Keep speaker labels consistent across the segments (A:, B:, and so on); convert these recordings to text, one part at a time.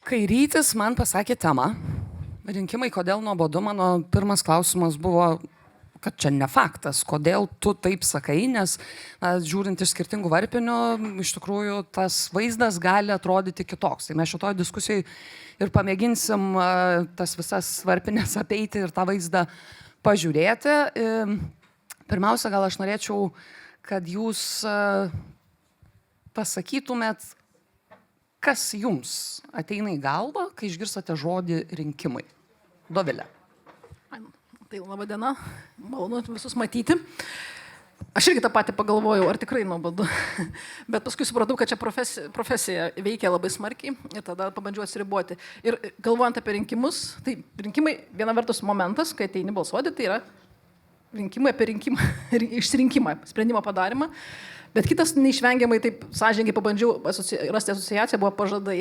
A: Kai Rytis man pasakė temą, rinkimai kodėl nuobodu, mano pirmas klausimas buvo, kad čia ne faktas, kodėl tu taip sakai, nes žiūrint iš skirtingų varpinių, iš tikrųjų tas vaizdas gali atrodyti kitoks. Tai mes šitoje diskusijoje ir pamėginsim tas visas varpinės apeiti ir tą vaizdą pažiūrėti. Pirmiausia, gal aš norėčiau, kad jūs pasakytumėt, kas jums ateina į galvą, kai išgirstate žodį rinkimai. Dovilė.
B: Tai laba diena, malonu visus matyti. Aš irgi tą patį pagalvojau, ar tikrai nuobodu. Bet paskui supratau, kad čia profesija veikia labai smarkiai ir tada pabandžiau atsiriboti. Ir galvojant apie rinkimus, tai rinkimai viena vertus momentas, kai ateini balsuoti, tai yra rinkimai apie rinkimą, išsirinkimą, sprendimo padarimą. Bet kitas neišvengiamai taip sąžiningai pabandžiau rasti asociaciją, buvo pažadai.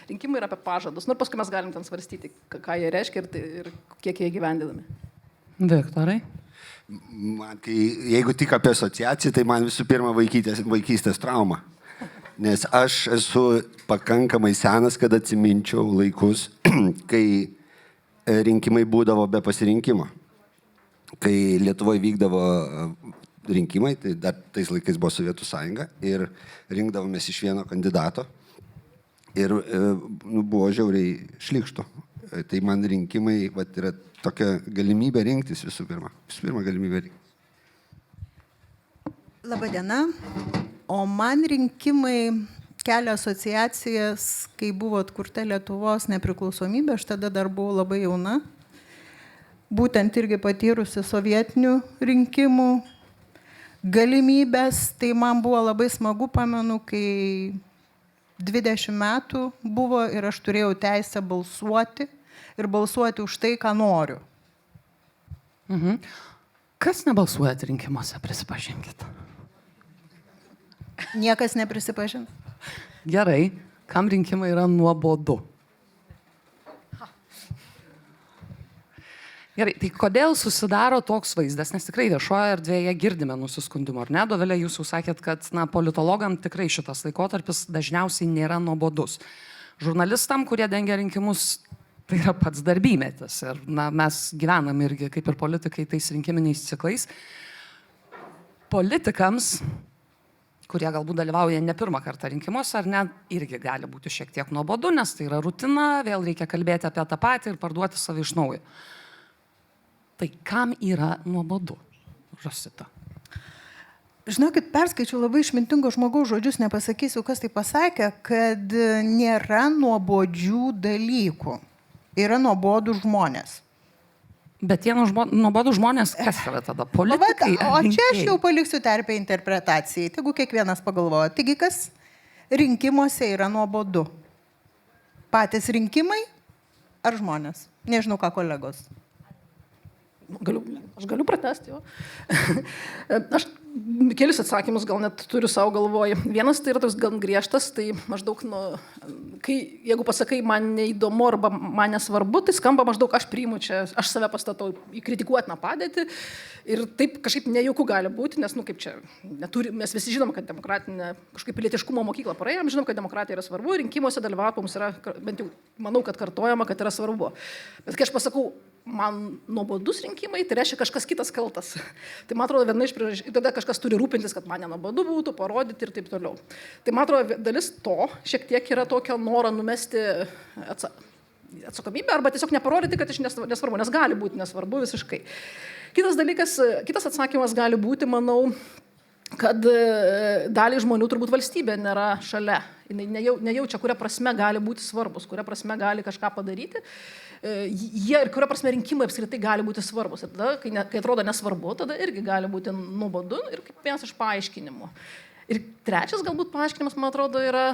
B: Rinkimai yra apie pažadus. Ir paskui mes galim ten svarstyti, ką jie reiškia ir kiek jie įgyvendinami.
A: Viktorai?
C: Man, jeigu tik apie asociaciją, tai man visų pirma vaikystės trauma. Nes aš esu pakankamai senas, kad atsiminčiau laikus, kai rinkimai būdavo be pasirinkimo. Kai Lietuvoje vykdavo rinkimai, tai dar tais laikais buvo Sovietų sąjunga ir rinkdavomės iš vieno kandidato ir buvo žiauriai šlykštu. Tai man rinkimai yra tokia galimybė rinktis visų pirma. Visų pirma galimybė rinktis.
D: Labadiena. O man rinkimai kelia asociacijas, kai buvo atkurta Lietuvos nepriklausomybė, aš tada dar buvau labai jauna. Būtent irgi patyrusi sovietinių rinkimų galimybės, tai man buvo labai smagu, pamenu, kai 20 metų buvo ir aš turėjau teisę balsuoti ir balsuoti už tai, ką noriu.
A: Mhm. Kas nebalsuojat rinkimuose, prisipažinkit?
D: Niekas neprisipažino.
A: Gerai, kam rinkimai yra nuobodu? Gerai, tai kodėl susidaro toks vaizdas, nes tikrai viešoje erdvėje girdime nusiskundimų, ar ne? Dovilė, jūs jau sakėt, kad politologam tikrai šitas laikotarpis dažniausiai nėra nuobodus. Žurnalistam, kurie dengia rinkimus, tai yra pats darbymetis. Ir mes gyvenam irgi, kaip ir politikai, tais rinkiminiais ciklais. Politikams, kurie galbūt dalyvauja ne pirmą kartą rinkimuose, ar ne, irgi gali būti šiek tiek nuobodu, nes tai yra rutina, vėl reikia kalbėti apie tą patį ir parduoti save iš naujo. Tai kam yra nuobodu, Rosita?
D: Žinokit, perskaičiau labai išmintingo žmogaus žodžius, nepasakysiu, kas tai pasakė, kad nėra nuobodžių dalykų. Yra nuobodų žmonės.
A: Bet tie nuobodų žmonės, kas yra tada? Politikai?
D: O čia aš jau paliksiu terpę interpretacijai, tegu kiekvienas pagalvoja. Taigi, kas rinkimuose yra nuobodu? Patys rinkimai ar žmonės? Nežinau, ką kolegos.
B: Aš galiu pratesti jo. Aš kelis atsakymus gal net turiu savo galvoj. Vienas tai yra toks gan griežtas, tai maždaug, jeigu pasakai man neįdomu arba man nesvarbu, tai skamba maždaug aš priimu čia, aš save pastatau į kritikuotiną padėtį ir taip kažkaip nejauku gali būti, nes, kaip čia, mes visi žinom, kad demokratinė, kažkaip pilietiškumo mokyklą praėjom, žinom, kad demokratija yra svarbu, rinkimuose dalyvauti mums yra, bent jau manau, kad kartojama, kad yra svarbu. Bet kai aš pasakau, man nuobodus rinkimai, tai reiškia kažkas kitas kaltas. Tai man atrodo, viena iš priežasčių, tada kažkas turi rūpintis, kad man nenuobodu būtų, parodyti ir taip toliau. Tai man atrodo, dalis to šiek tiek yra tokio noro numesti atsakomybę arba tiesiog neparodyti, kad iš nesvarbu, nes gali būti nesvarbu visiškai. Kitas dalykas, kitas atsakymas gali būti, manau, kad daliai žmonių turbūt valstybė nėra šalia. Jis nejaučia, kuria prasme gali būti svarbus, kuria prasme gali kažką padaryti. Jie ir kuria prasme rinkimai apskritai gali būti svarbus. Ir tada, kai atrodo nesvarbu, tada irgi gali būti nuobodu ir kaip vienas iš paaiškinimų. Ir trečias galbūt paaiškinimas, man atrodo, yra,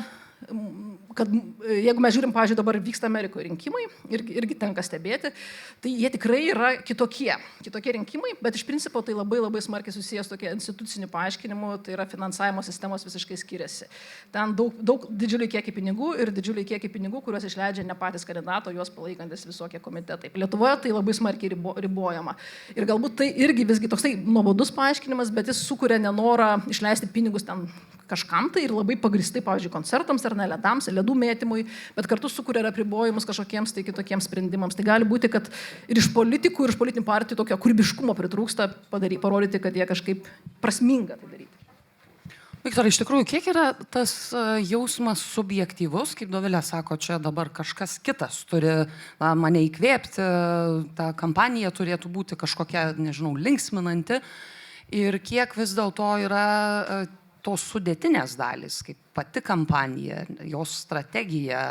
B: kad jeigu mes žiūrim, pavyzdžiui, dabar vyksta Amerikoje rinkimai, irgi tenka stebėti, tai jie tikrai yra kitokie rinkimai, bet iš principo tai labai labai smarkiai susijęs tokie institucinių paaiškinimų, tai yra finansavimo sistemos visiškai skiriasi. Ten daug didžiuliai kiekiai pinigų ir didžiuliai kiekiai pinigų, kuriuos išleidžia ne patys kandidato, juos palaikantis visokie komitetai. Lietuvoje tai labai smarkiai ribojama. Ir galbūt tai irgi visgi toksai nuobodus paaiškinimas, bet jis sukuria nenorą išleisti pinigus ten kažkam tai ir labai pagristai, pavyzdžiui, koncertams ar ne ledams. ledų mėtymui, bet kartu sukuria ir apribojimus kažkokiems tai kitokiems sprendimams. Tai gali būti, kad ir iš politikų, ir iš politinių partijų tokio kūrybiškumo pritrūksta parodyti, kad jie kažkaip prasminga tai daryti.
A: Viktorai, iš tikrųjų, kiek yra tas jausmas subjektyvus, kaip Dovilė sako, čia dabar kažkas kitas turi mane įkvėpti, ta kampanija turėtų būti kažkokia, nežinau, linksminanti, ir kiek vis dėlto yra tos sudėtinės dalys, kaip pati kampanija, jos strategija,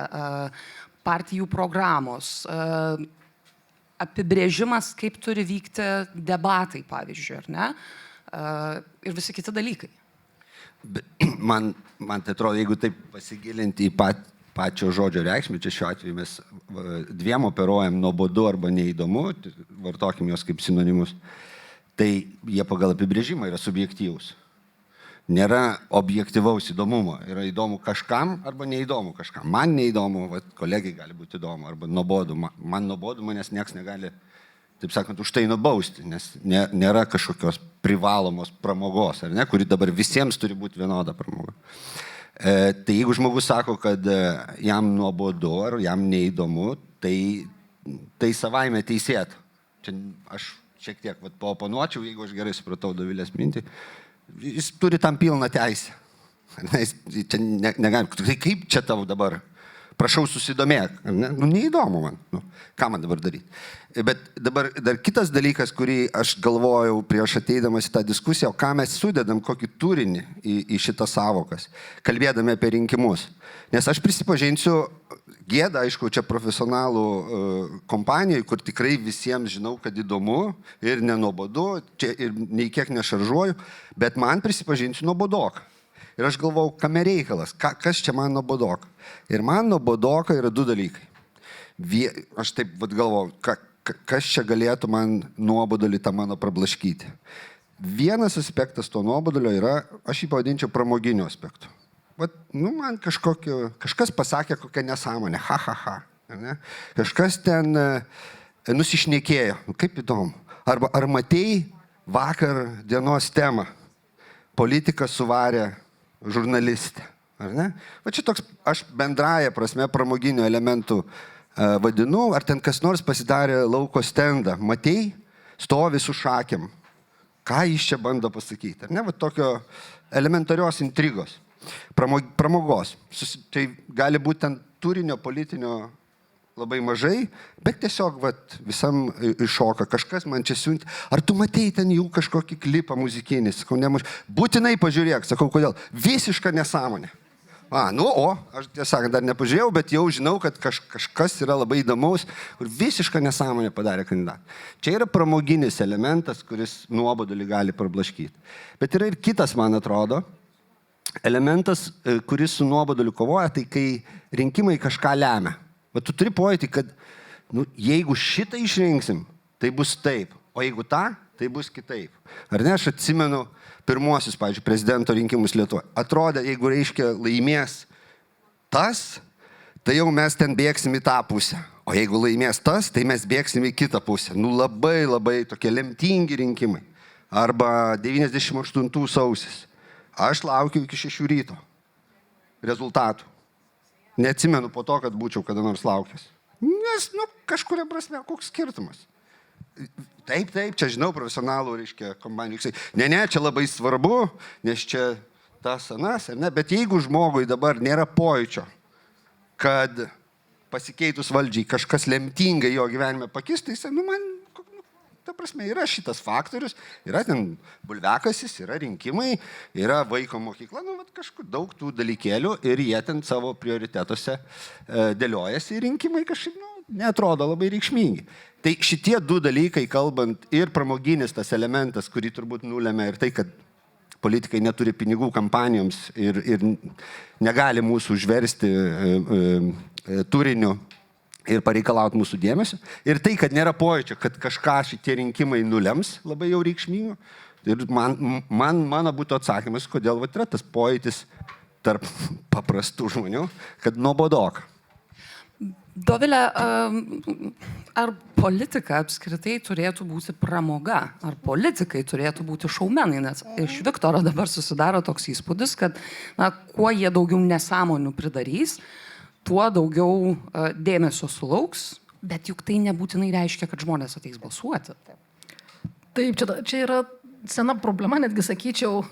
A: partijų programos, apibrėžimas, kaip turi vykti debatai, pavyzdžiui, ar ne, ir visi kiti dalykai.
C: Man tai atrodo, jeigu taip pasigilinti į pačio žodžio reikšmę, čia šiuo atveju mes dviem operuojam nuobodu arba neįdomu, vartokim jos kaip sinonimus, tai jie pagal apibrėžimą yra subjektyvūs. Nėra objektyvaus įdomumo, yra įdomu kažkam arba neįdomu kažkam. Man neįdomu, kolegai gali būti įdomu, arba nuobodu. Man nuobodu, manęs nieks negali, taip sakant, už tai nubausti, nes nėra kažkokios privalomos pramogos, ar ne, kuri dabar visiems turi būti vienoda pramoga. Tai jeigu žmogus sako, kad jam nuobodu ar jam neįdomu, tai savaime teisėta. Čia aš šiek tiek paoponuočiau, jeigu aš gerai supratau Dovilės mintį, jis turi tam pilną teisę. Čia negalim, tai kaip čia tau dabar? Prašau susidomėk. Neįdomu man. Ką man dabar daryti? Bet dabar dar kitas dalykas, kurį aš galvojau prieš ateidamas į tą diskusiją, o ką mes sudedam, kokį turinį į šitas savokas, kalbėdami apie rinkimus. Nes aš prisipažinsiu, gėda, aišku, čia profesionalų kompanijai, kur tikrai visiems žinau, kad įdomu ir nenuobodu, čia ir nei kiek nešaržuoju, bet man prisipažinsiu nuobodoka. Ir aš galvau, kame reikalas, kas čia man nuobodoka. Ir man nuobodoka yra du dalykai. Aš taip galvau, kas čia galėtų man nuobodulį tą mano prablaškyti. Vienas aspektas to nuobodulio yra, aš jį pavadinčiau pramoginiu aspektu. Man kažkas pasakė kokią nesąmonę, ne? Kažkas ten nusišnekėjo, kaip įdomu. Ar matei vakar dienos temą, politiką suvarė žurnalistė, ar ne? Va čia toks, aš bendraja prasme pramoginių elementų vadinu, ar ten kas nors pasidarė lauko stendą, matei, stovi su šakėm, ką jis čia bando pasakyti, ar ne? Va tokio elementarios intrigos, pramogos, tai gali būti ten turinio politinio labai mažai, bet tiesiog visam iššoka, kažkas man čia siunti, ar tu matei ten jų kažkokį klipą muzikinį, sakau, būtinai pažiūrėk, sakau, kodėl, visiška nesąmonė. Aš tiesą dar nepažiūrėjau, bet jau žinau, kad kažkas yra labai įdomaus, kur visišką nesąmonę padarė kandidatą. Čia yra pramoginis elementas, kuris nuobodulį gali prablaškyti. Bet yra ir kitas, man atrodo, elementas, kuris su nuoboduliu kovoja, tai kai rinkimai kažką lemia. Bet tu turi pojūtį, kad jeigu šitą išrinksim, tai bus taip, o jeigu tą, tai bus kitaip. Ar ne, aš atsimenu pirmuosius, pavyzdžiui, prezidento rinkimus Lietuvoje. Atrodė, jeigu reiškia laimės tas, tai jau mes ten bėgsim į tą pusę. O jeigu laimės tas, tai mes bėgsim į kitą pusę. Labai, labai tokie lemtingi rinkimai. Arba 98 sausis. Aš laukiu iki 6 ryto rezultatų. Neatsimenu po to, kad būčiau kada nors laukęs. Nes, kažkuria prasme, koks skirtumas. Taip, čia žinau profesionalų, reiškia, kompanijų. Ne, čia labai svarbu, nes čia tas anas, ar ne? Bet jeigu žmogui dabar nėra pojūčio, kad pasikeitus valdžiai kažkas lemtingai jo gyvenime pakis, tai jis, ta prasme, yra šitas faktorius, yra ten bulviakasis, yra rinkimai, yra vaiko mokykla, kažkur daug tų dalykėlių ir jie ten savo prioritetuose dėliojasi ir rinkimai kažkaip, neatrodo labai reikšmingi. Tai šitie du dalykai, kalbant, ir pramoginis tas elementas, kurį turbūt nulėmė ir tai, kad politikai neturi pinigų kampanijoms ir negali mūsų užversti turiniu ir pareikalauti mūsų dėmesio. Ir tai, kad nėra pojūčio, kad kažką šitie rinkimai nulems labai jau reikšmingų. Ir mano būtų atsakymas, kodėl yra tas pojūtis tarp paprastų žmonių, kad nuobodoka.
A: Dovilė, ar politika apskritai turėtų būti pramoga? Ar politikai turėtų būti šaumenai? Nes iš Viktoro dabar susidaro toks įspūdis, kad kuo jie daugiau nesąmonių pridarys, tuo daugiau dėmesio sulauks, bet juk tai nebūtinai reiškia, kad žmonės ateis balsuoti.
B: Taip, čia yra sena problema, netgi sakyčiau,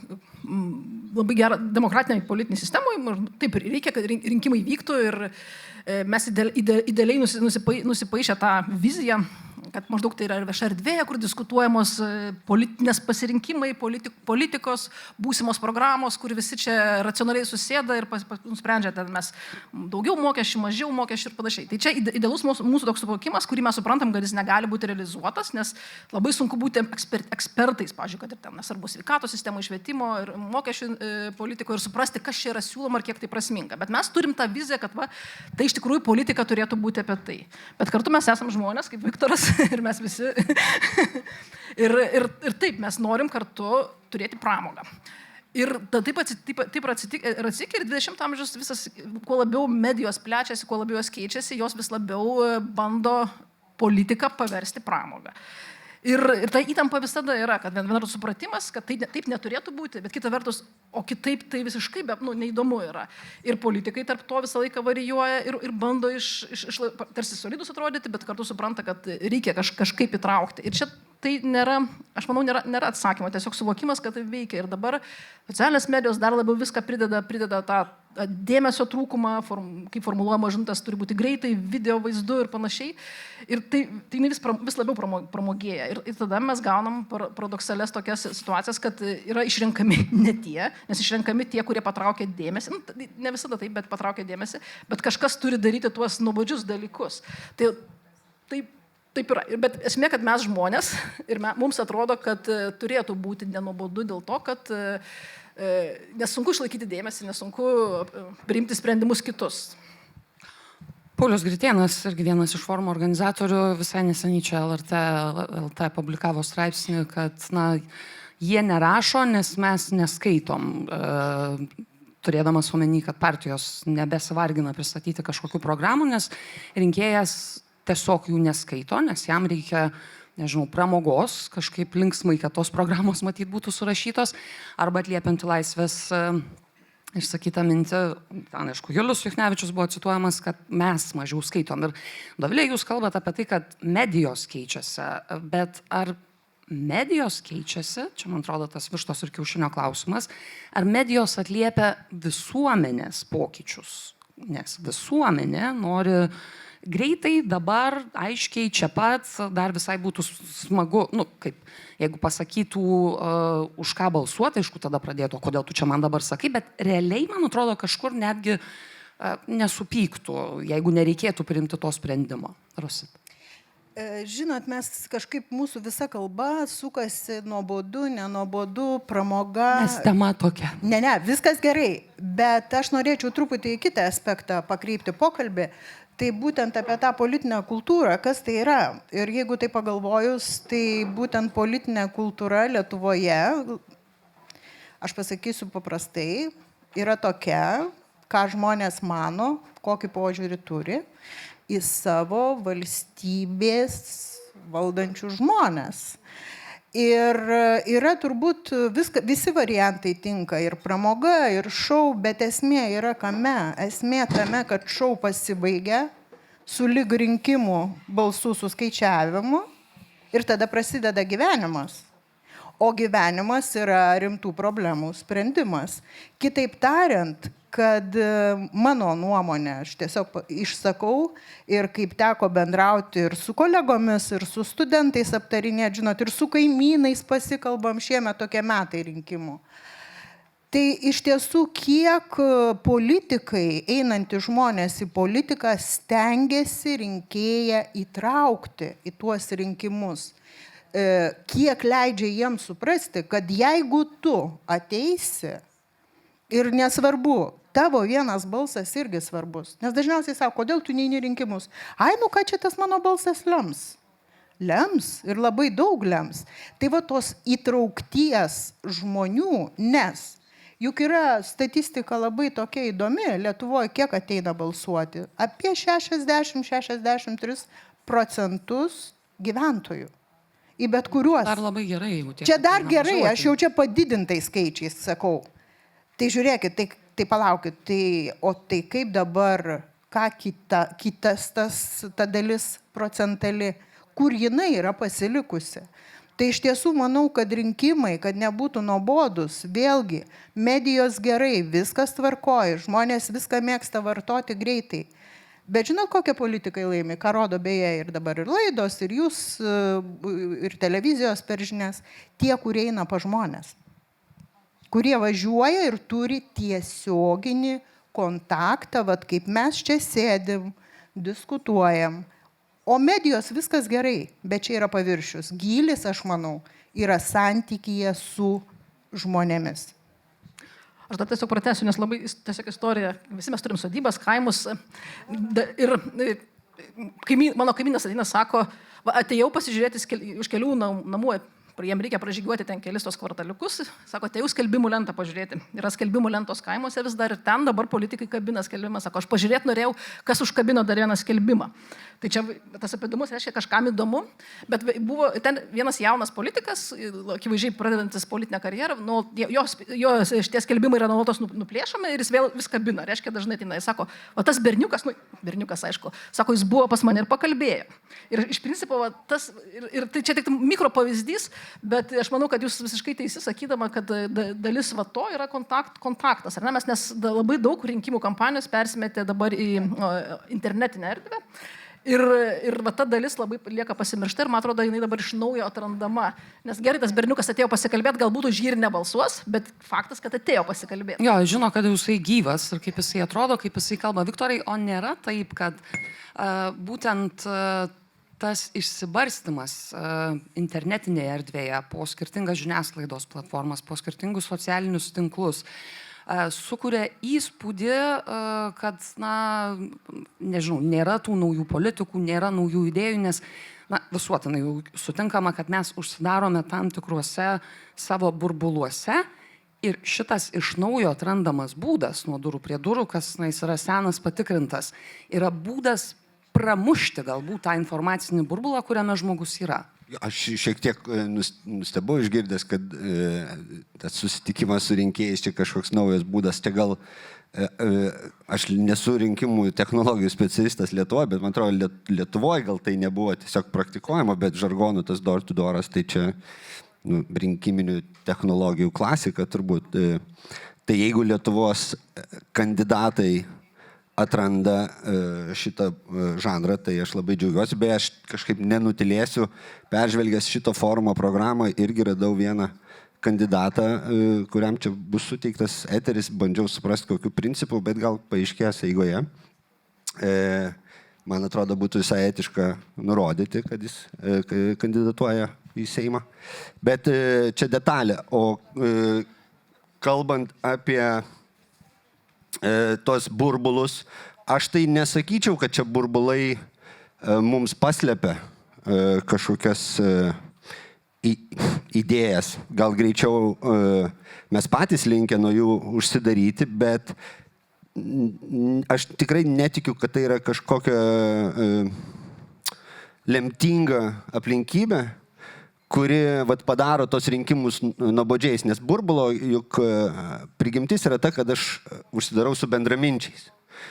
B: labai gera demokratiniai politiniai sistemai. Taip, reikia, kad rinkimai vyktų ir mes idealiai nusipaišę tą viziją, kad maždaug tai yra vieša erdvė, kur diskutuojamos politinės pasirinkimai, politikos, būsimos programos, kur visi čia racionaliai susėda ir nusprendžia, kad mes daugiau mokesčių, mažiau mokesčių ir panašiai. Tai čia idealus mūsų toks suvokimas, kurį mes suprantam, kad jis negali būti realizuotas, nes labai sunku būti ekspertais, pavyzdžiui, kad ir ten nesvarbu sveikatos sistemo, švietimo ir mokesčių politiko ir suprasti, kas čia yra siūloma ir kiek tai prasminga. Bet mes turim tą viziją, kad tai iš tikrųjų politika turėtų būti apie tai. Bet kartu mes esam žmonės, kaip Viktoras, ir mes visi. ir taip, mes norim kartu turėti pramogą. Ir taip atsitikė ir 20 amžius visas, kuo labiau medijos plečiasi, kuo labiau jos keičiasi, jos vis labiau bando politiką paversti pramogą. Ir ta įtampa visada yra, kad viena vertus supratimas, kad tai taip neturėtų būti, bet kita vertus, o kitaip tai visiškai neįdomu yra. Ir politikai tarp to visą laiką varijuoja ir bando tarsi solidus atrodyti, bet kartu supranta, kad reikia kažkaip įtraukti. Ir čia tai nėra, aš manau, nėra atsakymo, tiesiog suvokimas, kad tai veikia. Ir dabar socialinės medijos dar labiau viską prideda tą dėmesio trūkumą, kaip formuluojama žinutės turi būti greitai, video vaizdu ir panašiai. Ir tai vis labiau pramogėja. Ir tada mes gaunam paradoksales tokias situacijas, kad yra išrenkami ne tie, nes išrenkami tie, kurie patraukia dėmesį. Ne visada taip, bet patraukia dėmesį. Bet kažkas turi daryti tuos nuobodžius dalykus. Taip yra. Bet esmė, kad mes žmonės ir mums atrodo, kad turėtų būti nenuobodu dėl to, kad nesunku išlaikyti dėmesį, nesunku priimti sprendimus kitus.
A: Paulius Gritėnas, irgi vienas iš forumo organizatorių, visai neseniai čia LRT publikavo straipsnį, kad jie nerašo, nes mes neskaitom, turėdamas omeny, kad partijos nebesivargina pristatyti kažkokių programų, nes rinkėjas tiesiog jų neskaito, nes jam reikia, nežinau, pramogos, kažkaip linksmai, kad tos programos matyt būtų surašytos, arba atliepianti laisvės išsakytą mintį. Ten, aišku, Julius Juchnevičius buvo cituojamas, kad mes mažiau skaitom. Ir Dovilė, jūs kalbate apie tai, kad medijos keičiasi, bet ar medijos keičiasi, čia man atrodo tas vištos ir kiaušinio klausimas, ar medijos atliepia visuomenės pokyčius? Nes visuomenė nori greitai, dabar, aiškiai, čia pat, dar visai būtų smagu, kaip, jeigu pasakytų, už ką balsuoti, aišku, tada pradėtų, kodėl tu čia man dabar sakai, bet realiai, man atrodo, kažkur netgi nesupyktų, jeigu nereikėtų priimti to sprendimo. Rosit.
D: Žinot, mes kažkaip mūsų visa kalba sukasi nuobodu, nenuobodu, pramoga.
A: Nes tema tokia.
D: Ne, viskas gerai, bet aš norėčiau truputį į kitą aspektą pakreipti pokalbį. Tai būtent apie tą politinę kultūrą, kas tai yra. Ir jeigu tai pagalvojus, tai būtent politinė kultūra Lietuvoje, aš pasakysiu paprastai, yra tokia, ką žmonės mano, kokį požiūrį turi į savo valstybės valdančių žmonės. Ir yra turbūt visi variantai tinka, ir pramoga, ir šou, bet esmė yra kame? Esmė tame, kad šou pasibaigia sulig rinkimų balsų suskaičiavimu ir tada prasideda gyvenimas. O gyvenimas yra rimtų problemų sprendimas. Kitaip tariant, kad mano nuomonė, aš tiesiog išsakau ir kaip teko bendrauti ir su kolegomis, ir su studentais aptarinėti, žinot, ir su kaimynais pasikalbam, šiemet tokie metai rinkimų. Tai iš tiesų, kiek politikai, einantys žmonės į politiką, stengiasi rinkėją įtraukti į tuos rinkimus. Kiek leidžia jiems suprasti, kad jeigu tu ateisi ir nesvarbu, tavo vienas balsas irgi svarbus. Nes dažniausiai sako, kodėl tu neini rinkimus? Ai, ką čia tas mano balsas lems? Lems ir labai daug lems. Tai va tos įtraukties žmonių, nes juk yra statistika labai tokia įdomi, Lietuvoje kiek ateina balsuoti? Apie 60-63% gyventojų. Į bet kuriuos.
A: Dar labai gerai, jeigu tiek.
D: Čia dar gerai, aš jau čia padidintais skaičiais sakau. Tai žiūrėkit, tai palaukit, o tai kaip dabar ką ta dalis procentali, kur jinai yra pasilikusi. Tai iš tiesų manau, kad rinkimai, kad nebūtų nuobodus, vėlgi, medijos gerai, viskas tvarkoja, žmonės viską mėgsta vartoti greitai. Bet žinot, kokie politikai laimi, ką rodo beje ir dabar ir laidos, ir jūs, ir televizijos per žinias, tie, kurie eina pa žmonės, kurie važiuoja ir turi tiesioginį kontaktą, vat kaip mes čia sėdim, diskutuojam. O medijos viskas gerai, bet čia yra paviršius. Gylis, aš manau, yra santykyje su žmonėmis.
B: Aš dar tiesiog pratęsiu, nes labai tiesiog istorija, visi mes turim sodybas, kaimus ir mano kaimynas ateina, sako, va, atėjau pasižiūrėti už kelių namų, jiem reikia pražygiuoti ten kelis tos kvartaliukus, sako, atėjau skelbimų lentą pažiūrėti. Yra skelbimų lentos kaimuose vis dar ir ten dabar politikai kabina skelbimą, sako, aš pažiūrėti norėjau, kas užkabino dar vieną skelbimą. Tai čia tas įdomus reiškia kažkam įdomu, bet buvo ten vienas jaunas politikas, akivaizdžiai pradedantis politinę karjerą, jo šitie skelbimai yra nuolatos nuplėšami ir jis vėl vis kabina. Reiškia dažnai ateina, jis sako, o tas berniukas, aišku, sako, jis buvo pas mane ir pakalbėjo. Ir iš principo ir tai čia tik mikro pavyzdys, bet aš manau, kad jūs visiškai teisi sakydama, kad dalis va to yra kontaktas. Ar ne? Nes labai daug rinkimų kampanijos persimetė dabar į internetinę erdvę. Ir va ta dalis labai lieka pasimiršta ir man atrodo, jinai dabar iš naujo atrandama. Nes gerai, tas berniukas atėjo pasikalbėti, galbūt už jį ir nebalsuos, bet faktas, kad atėjo pasikalbėti.
A: Jo, žino, kad jisai gyvas ir kaip jisai atrodo, kaip jisai kalba. Viktorai, o nėra taip, kad būtent tas išsibarstymas internetinėje erdvėje po skirtingas žiniasklaidos platformas, po skirtingus socialinius tinklus sukuria įspūdį, kad, nežinau, nėra tų naujų politikų, nėra naujų idėjų, nes visuotinai jau sutinkama, kad mes užsidarome tam tikruose savo burbuluose ir šitas iš naujo atrandamas būdas nuo durų prie durų, kas jis yra senas patikrintas, yra būdas pramušti galbūt tą informacinį burbulą, kuriame žmogus yra.
C: Aš šiek tiek nustebau išgirdęs, kad tas susitikimas su rinkėjais čia kažkoks naujas būdas. Čia gal, aš nesu rinkimų technologijų specialistas Lietuvoje, bet man atrodo, Lietuvoje gal tai nebuvo tiesiog praktikuojama, bet žargonų tas door-to-dooras, tai čia rinkiminių technologijų klasika turbūt. Tai jeigu Lietuvos kandidatai atranda šitą žanrą, tai aš labai džiaugiuosi, beje, aš kažkaip nenutilėsiu, peržvelgęs šito forumo programą, irgi radau vieną kandidatą, kuriam čia bus suteiktas eteris, bandžiau suprasti kokiu principu, bet gal paaiškės eigoje. Man atrodo, būtų visai etiška nurodyti, kad jis kandidatuoja į Seimą. Bet čia detalė, o kalbant apie tos burbulus, aš tai nesakyčiau, kad čia burbulai mums paslepia kažkokias idėjas. Gal greičiau mes patys linkę nuo jų užsidaryti, bet aš tikrai netikiu, kad tai yra kažkokia lemtinga aplinkybė, kuri padaro tos rinkimus nuobodžiais, nes burbulo juk prigimtis yra ta, kad aš užsidarau su bendraminčiais.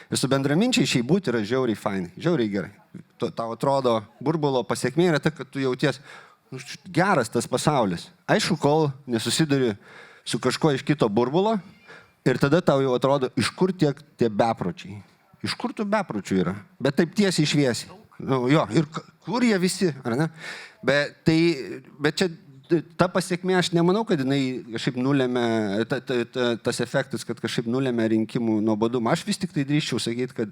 C: Ir su bendraminčiai šiai būti yra žiauriai fainai, žiauriai gerai. Tau atrodo, burbulo pasiekmė yra ta, kad tu jauties geras tas pasaulis. Aišku, kol nesusiduri su kažko iš kito burbulo ir tada tau jau atrodo, iš kur tie bepročiai. Iš kur tų bepročių yra? Bet taip tiesiai šviesiai. Jo, ir kur jie visi, ar ne? Bet čia ta pasiekmė, aš nemanau, kad jinai kažkaip nulėmė, tas efektas, kad kažkaip nulėmė rinkimų nuobodumą. Aš vis tik tai drįsčiau sakyti, kad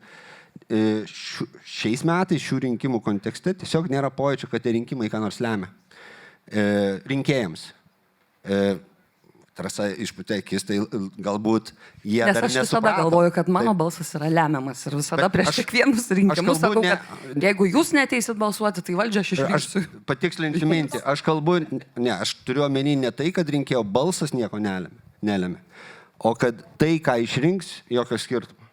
C: šiais metais šių rinkimų kontekste tiesiog nėra pojūčio, kad tie rinkimai ką nors lemia rinkėjams. Trasa išpūtė akis, tai galbūt jie dar nesuprato.
A: Nes aš visada galvoju, kad mano balsas yra lemiamas ir visada prieš kiekvienus rinkimus sakau, kad jeigu jūs neteisit balsuoti, tai valdžia aš išrinksiu.
C: Aš patikslinsiu mintį. Aš turiu omeny ne tai, kad rinkėjo balsas nieko nelėmė, o kad tai, ką išrinks, jokio skirtumo.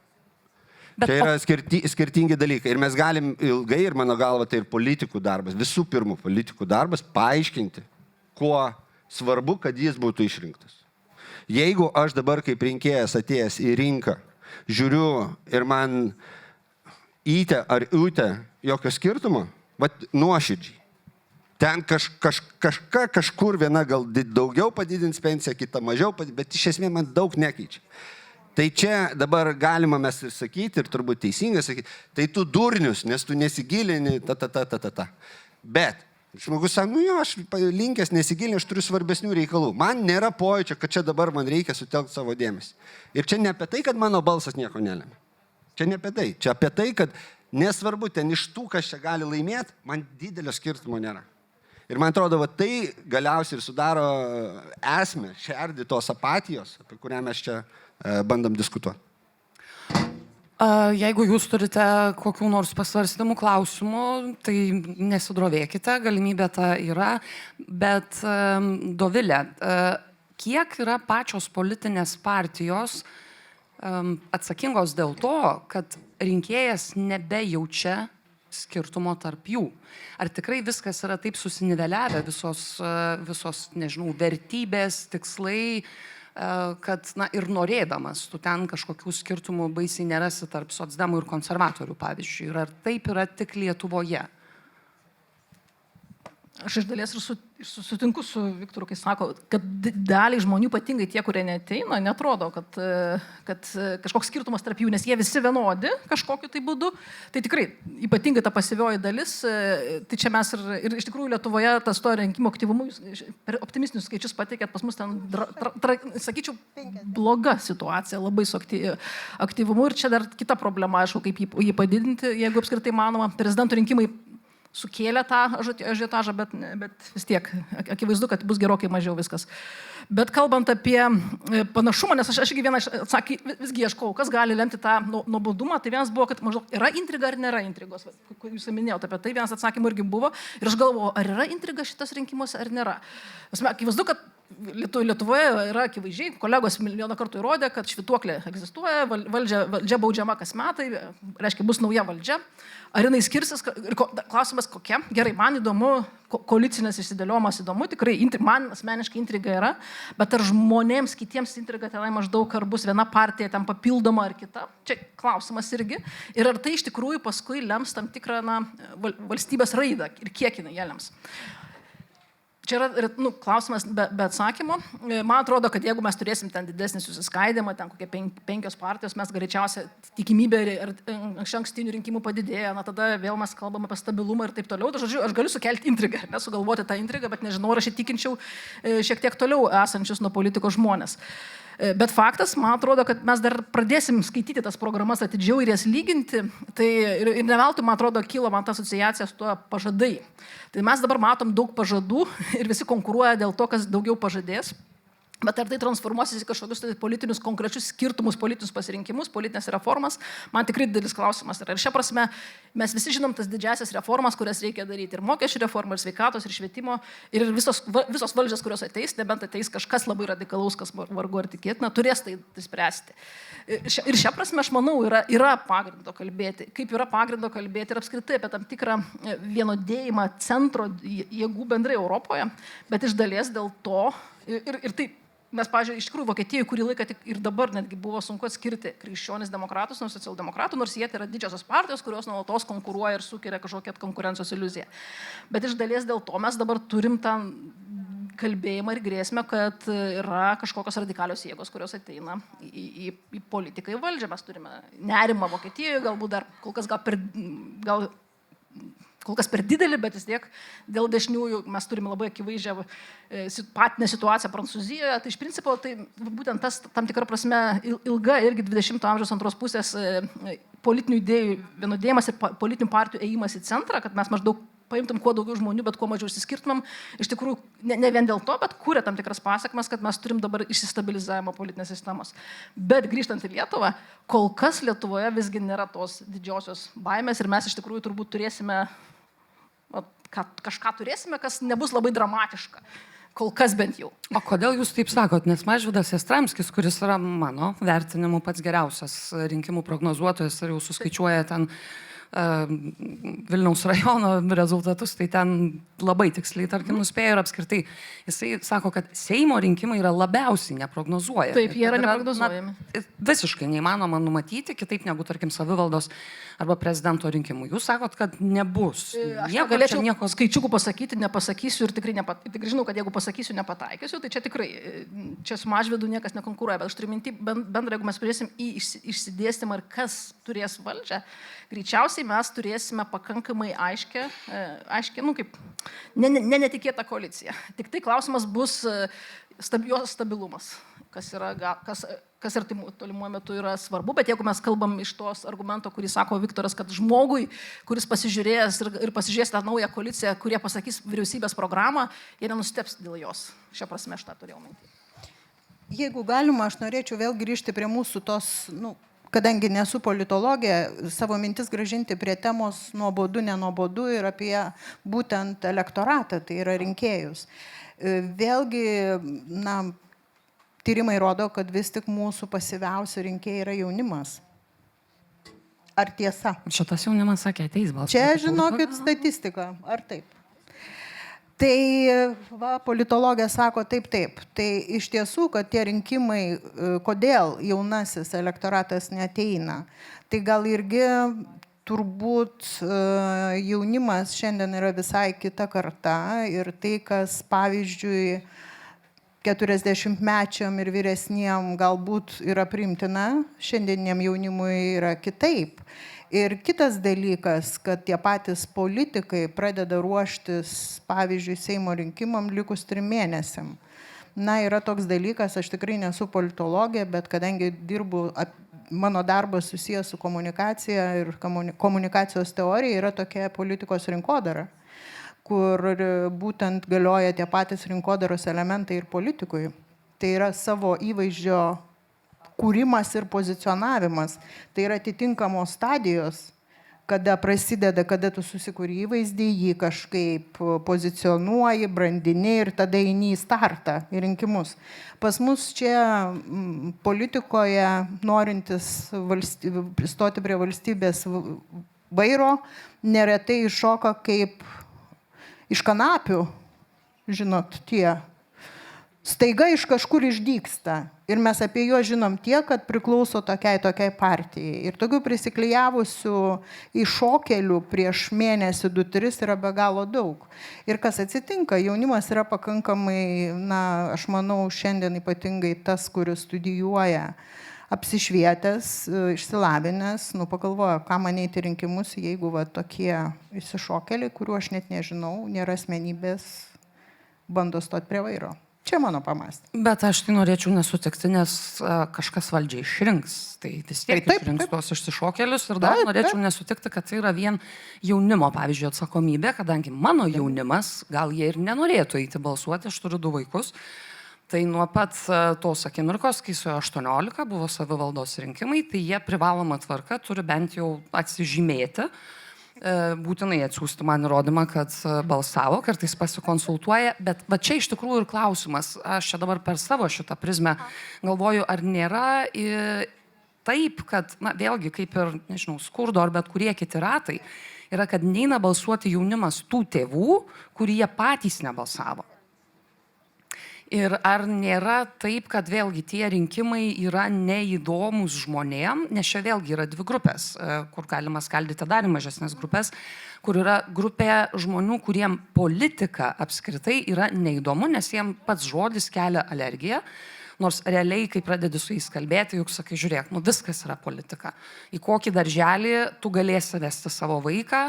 C: Čia yra skirtingi dalykai. Ir mes galim ilgai, ir mano galva, tai ir politikų darbas, visų pirma politikų darbas, paaiškinti, kuo svarbu, kad jis būtų išrinktas. Jeigu aš dabar kaip rinkėjas atėjęs į rinką, žiūriu ir man įtę ar ūtę jokio skirtumo, vat nuoširdžiai. Ten kažkur viena gal daugiau padidins pensiją, kita mažiau, bet iš esmės man daug nekeičia. Tai čia dabar galima mes ir sakyti, ir turbūt teisingai sakyti, tai tu durnius, nes tu nesigilini, Bet žmogus sako, jo, aš linkęs nesigilinti, aš turiu svarbesnių reikalų. Man nėra pojūčio, kad čia dabar man reikia sutelkti savo dėmesį. Ir čia ne apie tai, kad mano balsas nieko nelemia. Čia ne apie tai. Čia apie tai, kad nesvarbu, ten iš tų, kas čia gali laimėti, man didelio skirtumo nėra. Ir man atrodo, va, tai galiausiai ir sudaro esmę, šerdį tos apatijos, apie kurią mes čia bandom diskutuoti.
A: Jeigu jūs turite kokių nors pasvarstymų klausimų, tai nesidrovėkite, galimybė ta yra. Bet Dovilė, kiek yra pačios politinės partijos atsakingos dėl to, kad rinkėjas nebejaučia skirtumo tarp jų? Ar tikrai viskas yra taip susiniveliavę, visos, nežinau, vertybės, tikslai, kad, na, ir norėdamas, tu ten kažkokių skirtumų baisiai nerasi tarp socdemų ir konservatorių, pavyzdžiui. Ir ar taip yra tik Lietuvoje?
B: Aš iš dalies ir sutinku su Viktoru, kai sako, kad daliai žmonių, ypatingai tie, kurie neateina, netrodo, kad kažkoks skirtumas tarp jų, nes jie visi vienodi kažkokiu tai būdu. Tai tikrai, ypatingai ta pasyvioji dalis, tai čia mes ir iš tikrųjų Lietuvoje tas to rinkimų aktyvumu, per optimistinius skaičius pateikėt, pas mus ten, sakyčiau, bloga situacija, labai su aktyvumu. Ir čia dar kita problema, aišku, kaip jį padidinti, jeigu apskritai manoma, prezidento rinkimai sukėlė tą ažiotažą, bet vis tiek akivaizdu, kad bus gerokai mažiau viskas. Bet kalbant apie panašumą, nes aš irgi vieną atsakį visgi ieškau, kas gali lemti tą nuobodumą, tai vienas buvo, kad maždaug yra intriga ar nėra intrigos. Jūs minėjote apie tai, vienas atsakymų irgi buvo. Ir aš galvoju, ar yra intriga šitas rinkimuose ar nėra. Akivaizdu, kad Lietuvoje yra akivaizdžiai, kolegos milijoną kartų įrodė, kad švytuoklė egzistuoja, valdžia baudžiama kas metai, reiškia, bus nauja valdžia. Ar jinai skirsis? Ir klausimas kokia? Gerai, man įdomu, koalicinės išsidėliojimas įdomu, tikrai man asmeniškai intriga yra, bet ar žmonėms kitiems intriga tenai maždaug, ar bus viena partija ten papildoma ar kita? Čia klausimas irgi. Ir ar tai iš tikrųjų paskui lems tam tikrą valstybės raidą ir kiek jinai ją lems? Čia yra klausimas be atsakymo. Man atrodo, kad jeigu mes turėsim ten didesnį susiskaidimą, ten kokie 5 partijos, mes greičiausiai tikimybė ir ankstinių rinkimų padidėja, tada vėl mes kalbame apie stabilumą ir taip toliau. Tai, žodžiu, aš galiu sukelti intrigą, sugalvoti tą intrigą, bet nežinau, ar aš įtikinčiau šiek tiek toliau esančius nuo politikos žmonės. Bet faktas, man atrodo, kad mes dar pradėsim skaityti tas programas atidžiau ir jas lyginti. Tai ir ne veltui, man atrodo, kilo man ta asociacija su tuo pažadai. Tai mes dabar matom daug pažadų ir visi konkuruoja dėl to, kas daugiau pažadės. Bet ar tai transformuosis į kažkokius politinius konkrečius skirtumus, politinius pasirinkimus, politinės reformas, man tikrai didelis klausimas. Ir šia prasme mes visi žinom tas didžiasias reformas, kurias reikia daryti. Ir mokesčių reforma, ir sveikatos, ir švietimo, ir visos valdžios, kurios ateis, nebent ateis kažkas labai radikalaus, kas vargu ar tikėtina, turės tai spręsti. Ir šia prasme, aš manau, yra pagrindo kalbėti. Kaip yra pagrindo kalbėti ir apskritai apie tam tikrą vienodėjimą centro jėgų bendrai Europoje, bet iš dalies dėl to ir taip. Nes, pavyzdžiui, iš tikrųjų, Vokietijoje kurį laiką ir dabar netgi buvo sunku atskirti krikščionis demokratus nuo socialdemokratų, nors jie tai yra didžiosios partijos, kurios nuolatos konkuruoja ir sukelia kažkokią konkurencijos iliuziją. Bet iš dalies dėl to mes dabar turim tą kalbėjimą ir grėsmę, kad yra kažkokios radikalios jėgos, kurios ateina į politiką, į valdžią. Mes turime nerimą Vokietijoje, galbūt dar kol kas per didelį, bet vis tiek dėl dešiniųjų mes turime labai akivaizdžią patinę situaciją Prancūzijoje. Tai iš principo tai būtent tas tam tikra prasme ilga irgi 20-ojo amžiaus antros pusės politinių idėjų vienodėjimas ir politinių partijų ėjimas į centrą, kad mes maždaug paimtum kuo daugiau žmonių, bet kuo mažiau išsiskirtumėm. Iš tikrųjų, ne vien dėl to, bet kūrė tam tikras pasiekmes, kad mes turim dabar išsistabilizavimą politinės sistemos. Bet grįžtant į Lietuvą, kol kas Lietuvoje visgi nėra tos didžiosios baimės ir mes iš tikrųjų turbūt turėsime kažką turėsime, kas nebus labai dramatiška. Kol kas bent jau.
A: O kodėl jūs taip sakot? Nes Mažvydas Jastramskis, kuris yra mano vertinimu pats geriausias rinkimų prognozuotojas ir jau suskaičiuoja ten Vilniaus rajono rezultatus, tai ten labai tiksliai, tarkim, nuspėjo ir apskritai jisai sako, kad Seimo rinkimai yra labiausiai neprognozuojami.
B: Taip, jie yra neprognozuojami.
A: Visiškai neįmanoma numatyti, kitaip negu, tarkim, savivaldos arba prezidento rinkimų. Jūs sakot, kad nebus.
B: Aš galėčiau skaičiukų pasakyti, nepasakysiu ir tikrai žinau, kad jeigu pasakysiu, nepataikysiu, tai čia tikrai, čia su Mažvydu niekas nekonkuruoja, bet aš turiu minti bendrą, jeigu mes turėsim į išsidėstymą ir kas turės valdžią, greičiausiai mes turėsime pakankamai aiškę, kaip netikėtą koaliciją. Tik tai klausimas bus jos stabilumas, kas ir tolimuoju metu yra svarbu, bet jeigu mes kalbam iš tos argumento, kurį sako Viktoras, kad žmogui, kuris pasižiūrės tą naują koaliciją, kurie pasakys vyriausybės programą, jie nenusteps dėl jos. Šią prasme aš tą turėjau minti.
D: Jeigu galima, aš norėčiau vėl grįžti prie mūsų tos, kadangi nesu politologė, savo mintis grąžinti prie temos nuobodu, nenuobodu ir apie būtent elektoratą, tai yra rinkėjus. Vėlgi, tyrimai rodo, kad vis tik mūsų pasyviausi rinkėjai yra jaunimas. Ar tiesa?
A: Šitas jaunimas sakė, ateis balsuoti.
D: Čia, žinokit, statistika. Ar taip? Tai politologė sako taip. Tai iš tiesų, kad tie rinkimai, kodėl jaunasis elektoratas neateina, tai gal irgi turbūt jaunimas šiandien yra visai kita karta ir tai, kas pavyzdžiui 40-mečiam ir vyresniem galbūt yra priimtina, šiandieniam jaunimui yra kitaip. Ir kitas dalykas, kad tie patys politikai pradeda ruoštis, pavyzdžiui, Seimo rinkimam likus 3 mėnesiam. Yra toks dalykas, aš tikrai nesu politologė, bet kadangi dirbu, mano darbas susijęs su komunikacija ir komunikacijos teorija, yra tokia politikos rinkodara, kur būtent galioja tie patys rinkodaros elementai ir politikui. Tai yra savo įvaizdžio kūrimas ir pozicionavimas. Tai yra atitinkamos stadijos, kada prasideda, kada tu susikuri įvaizdį, jį kažkaip pozicionuoji, brandini ir tada eini į startą, į rinkimus. Pas mus čia politikoje norintis stoti prie valstybės vairo, neretai iššoka kaip iš kanapių, žinot, tie. Staiga iš kažkur išdygsta. Ir mes apie juos žinom tiek, kad priklauso tokiai partijai. Ir tokių prisiklijavusių iššokėlių prieš mėnesį 2-3 yra be galo daug. Ir kas atsitinka, jaunimas yra pakankamai, aš manau, šiandien ypatingai tas, kuris studijuoja, apsišvietęs, išsilavinęs, pagalvoja, ką man eiti rinkimus, jeigu tokie išsišokėliai, kuriuo aš net nežinau, nėra asmenybės, bando stoti prie vairo. Čia mano pamąstymai.
A: Bet aš tai norėčiau nesutikti, nes kažkas valdžiai išrinks. Tai vis tiek išrinks tos išsišokėlius ir dar norėčiau nesutikti, kad tai yra vien jaunimo, pavyzdžiui, atsakomybė, kadangi mano jaunimas, gal jie ir nenorėtų eiti balsuoti, aš turiu 2 vaikus. Tai nuo pat tos akimirkos, kai su 18 buvo savivaldos rinkimai, tai jie privaloma tvarka turi bent jau atsižymėti, būtinai atsiųsti man įrodymą, kad balsavo, kartais pasikonsultuoja, bet va čia iš tikrųjų ir klausimas, aš čia dabar per savo šitą prizmę galvoju, ar nėra taip, kad, vėlgi, kaip ir, nežinau, skurdo ar bet kurie kiti ratai, yra, kad neina balsuoti jaunimas tų tėvų, kurie patys nebalsavo. Ir ar nėra taip, kad vėlgi tie rinkimai yra neįdomus žmonėm, nes čia vėlgi yra 2 grupės, kur galima skaldyti dar mažesnės grupės, kur yra grupė žmonių, kuriem politika apskritai yra neįdomu, nes jiem pats žodis kelia alergiją. Nors realiai, kai pradedi su jais kalbėti, juk sakai, žiūrėk, viskas yra politika. Į kokį darželį tu galėsi vesti savo vaiką,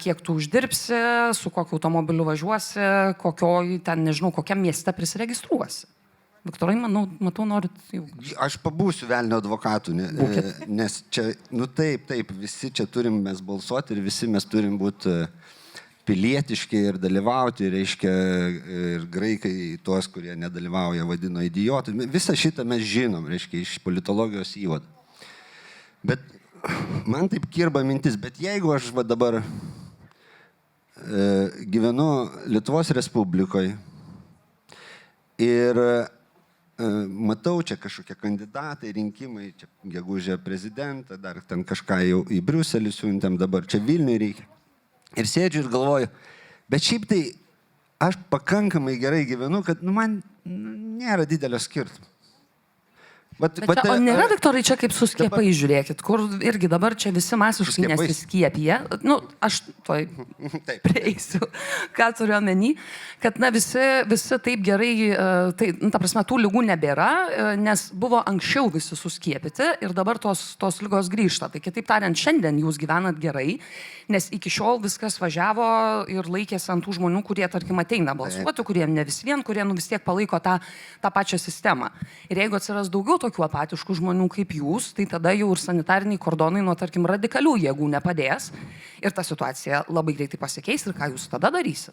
A: kiek tu uždirbsi, su kokiu automobiliu važiuosi, kokiam mieste prisiregistruosi. Viktorai, matau, norit jau.
C: Aš pabūsiu velnio advokatu, nes čia, taip, visi čia turim mes balsuoti ir visi mes turim būti pilietiški ir dalyvauti, reiškia, ir graikai tuos, kurie nedalyvauja, vadino idiotai. Visą šitą mes žinom, reiškia, iš politologijos įvado. Bet man taip kirba mintis, bet jeigu aš dabar gyvenu Lietuvos Respublikoje ir matau čia kažkokie kandidatai, rinkimai, čia gegužė prezidentą, dar ten kažką jau į Briuselį siuntėm, dabar čia Vilniui reikia. Ir sėdžiu ir galvoju, bet šiaip tai aš pakankamai gerai gyvenu, kad man nėra didelio skirtumo.
A: O nėra, Viktorai, čia kaip su skiepai, žiūrėkit, kur irgi dabar čia visi masiškai nesiskiepija. Nu, aš toj prieisiu, ką turiu omeny, kad visi taip gerai, ta prasme, tų lygų nebėra, nes buvo anksčiau visi suskiepyti ir dabar tos lygos grįžta. Tai kitaip tariant, šiandien jūs gyvenat gerai, nes iki šiol viskas važiavo ir laikėsi ant tų žmonių, kurie, tarkim, ateina balsuoti, kurie ne vis vien, kurie vis tiek palaiko tą pačią sistemą. Ir jeigu atsiras daugiau tokių apatiškų žmonių kaip jūs, tai tada jau ir sanitariniai kordonai nuo, tarkim, radikalių jėgų nepadės ir ta situacija labai greitai pasikeis ir ką jūs tada darysit?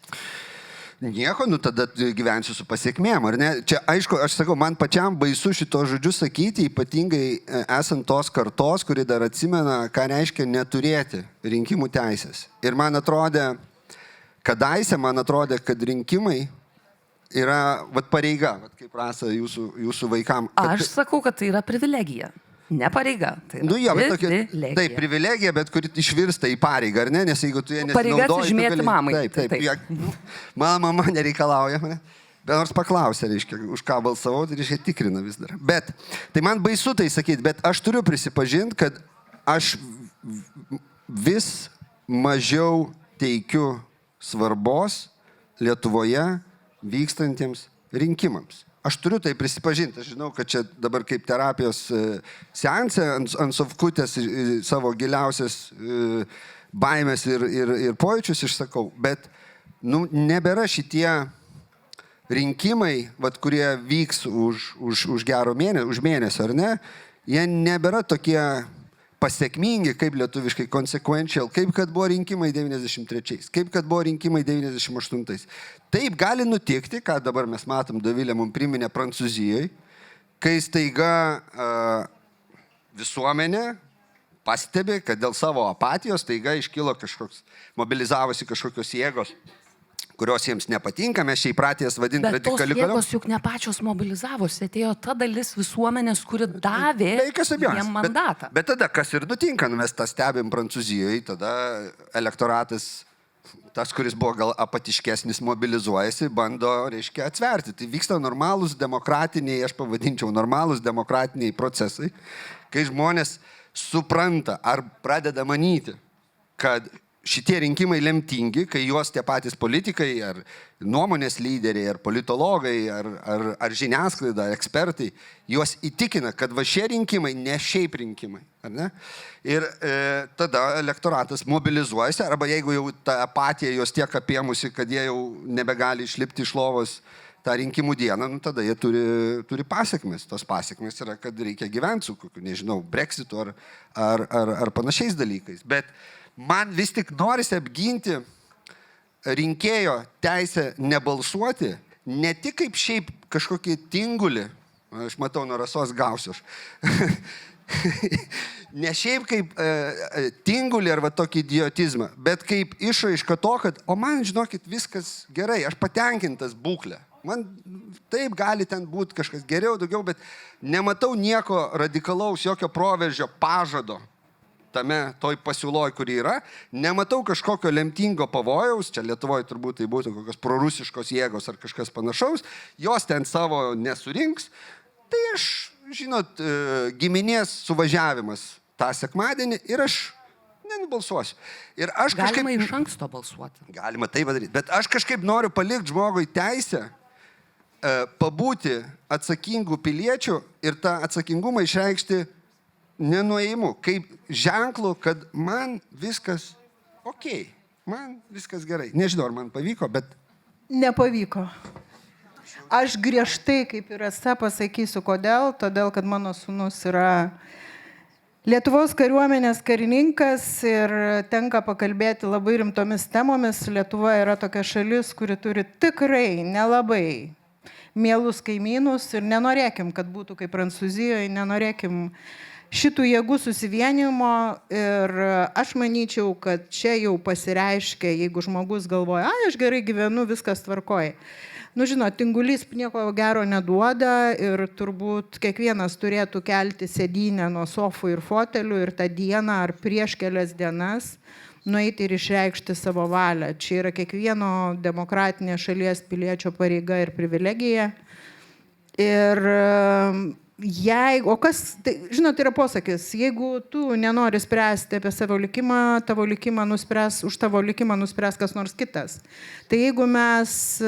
C: Nieko, tada gyvensiu su pasiekmėm, ar ne? Čia, aišku, aš sakau, man pačiam baisu šito žodžiu sakyti, ypatingai esant tos kartos, kuri dar atsimena, ką reiškia neturėti rinkimų teisės. Ir man atrodė, kad rinkimai yra pareiga, kaip Rasa jūsų vaikam.
A: Aš sakau, kad tai yra privilegija, ne pareiga. Tai
C: privilegija. Taip, privilegija, bet kuri išvirsta į pareigą, ar ne? Nes jeigu tu jie nesinaudoji...
A: Pareiga atsižymėti mamai.
C: Taip. Mano mama nereikalauja mane. Bet nors paklausė, reiškia, už ką balsavau, tai reiškia tikrina vis dar. Bet, tai man baisu tai sakyti, bet aš turiu prisipažinti, kad aš vis mažiau teikiu svarbos Lietuvoje vykstantiems rinkimams. Aš turiu tai prisipažinti, aš žinau, kad čia dabar kaip terapijos seanse ant sofkutės savo giliausias baimės ir pojūčius išsakau, bet nebėra šitie rinkimai, kurie vyks už gero mėnesio, ar ne, jie nebėra tokie pasiekmingi, kaip lietuviškai consequential, kaip kad buvo rinkimai 93, kaip kad buvo rinkimai 98. Taip gali nutikti, ką dabar mes matom, Dovilė mums priminė Prancūzijoje, kai staiga visuomenė pastebi, kad dėl savo apatijos staiga iškilo mobilizavosi kažkokios jėgos, kurios jiems nepatinka, mes čia įpratės vadinti radikaliu.
A: Bet tos jėgos juk ne pačios mobilizavosi, atėjo ta dalis visuomenės, kuri davė jiem mandatą.
C: Bet tada kas ir nutinka, mes tą stebim Prancūzijoje, tada elektoratas, tas, kuris buvo gal apatiškesnis, mobilizuojasi, bando, reiškia, atsverti. Tai vyksta normalūs demokratiniai, aš pavadinčiau, normalūs demokratiniai procesai, kai žmonės supranta ar pradeda manyti, kad šitie rinkimai lemtingi, kai juos tie patys politikai, ar nuomonės lyderiai, ar politologai, ar žiniasklaida, ekspertai, juos įtikina, kad šie rinkimai ne šiaip rinkimai. Ar ne? Ir tada elektoratas mobilizuojasi, arba jeigu jau ta apatija juos tiek apėmusi, kad jie jau nebegali išlipti iš lovos tą rinkimų dieną, tada jie turi pasiekmes. Tos pasiekmes yra, kad reikia gyventi su kokiu, nežinau, Brexitu ar panašiais dalykais. Bet man vis tik norisi apginti rinkėjo teisę nebalsuoti, ne tik kaip šiaip kažkokį tingulį, aš matau, nuo Rasos gausiu aš, ne šiaip kaip tingulį arba tokį idiotizmą, bet kaip išraiška to, kad, man, žinokit, viskas gerai, aš patenkintas būklę. Man taip gali ten būti kažkas geriau, daugiau, bet nematau nieko radikalaus, jokio proveržio, pažado toj pasiūloj, kuri yra, nematau kažkokio lemtingo pavojaus, čia Lietuvoje turbūt tai būtų kokios prorusiškos jėgos ar kažkas panašaus, jos ten savo nesurinks, tai aš, žinot, giminės suvažiavimas tą sekmadienį ir aš nenubalsuosiu. Ir aš
A: galima iš anksto balsuoti.
C: Galima tai padaryti, bet aš kažkaip noriu palikti žmogui teisę pabūti atsakingų piliečių ir tą atsakingumą išreikšti nenuėjimu, kaip ženklu, kad man viskas okei, man viskas gerai. Nežinau, ar man pavyko, bet...
D: Nepavyko. Aš griežtai, kaip ir Rasa, pasakysiu, kodėl. Todėl, kad mano sūnus yra Lietuvos kariuomenės karininkas ir tenka pakalbėti labai rimtomis temomis. Lietuva yra tokia šalis, kuri turi tikrai nelabai mielus kaimynus ir nenorėkim, kad būtų kaip Prancūzijoje, nenorėkim šitų jėgų susivienimo ir aš manyčiau, kad čia jau pasireiškia, jeigu žmogus galvoja, aš gerai gyvenu, viskas tvarkoja. Nu, žinot, tingulys nieko gero neduoda ir turbūt kiekvienas turėtų kelti sėdynę nuo sofų ir fotelių ir tą dieną ar prieš kelias dienas nueiti ir išreikšti savo valią. Čia yra kiekvieno demokratinės šalies piliečio pareiga ir privilegija. Ir o kas, tai, žinot, yra posakis, jeigu tu nenori spręsti apie savo likimą, už tavo likimą nuspręs kas nors kitas. Tai jeigu mes,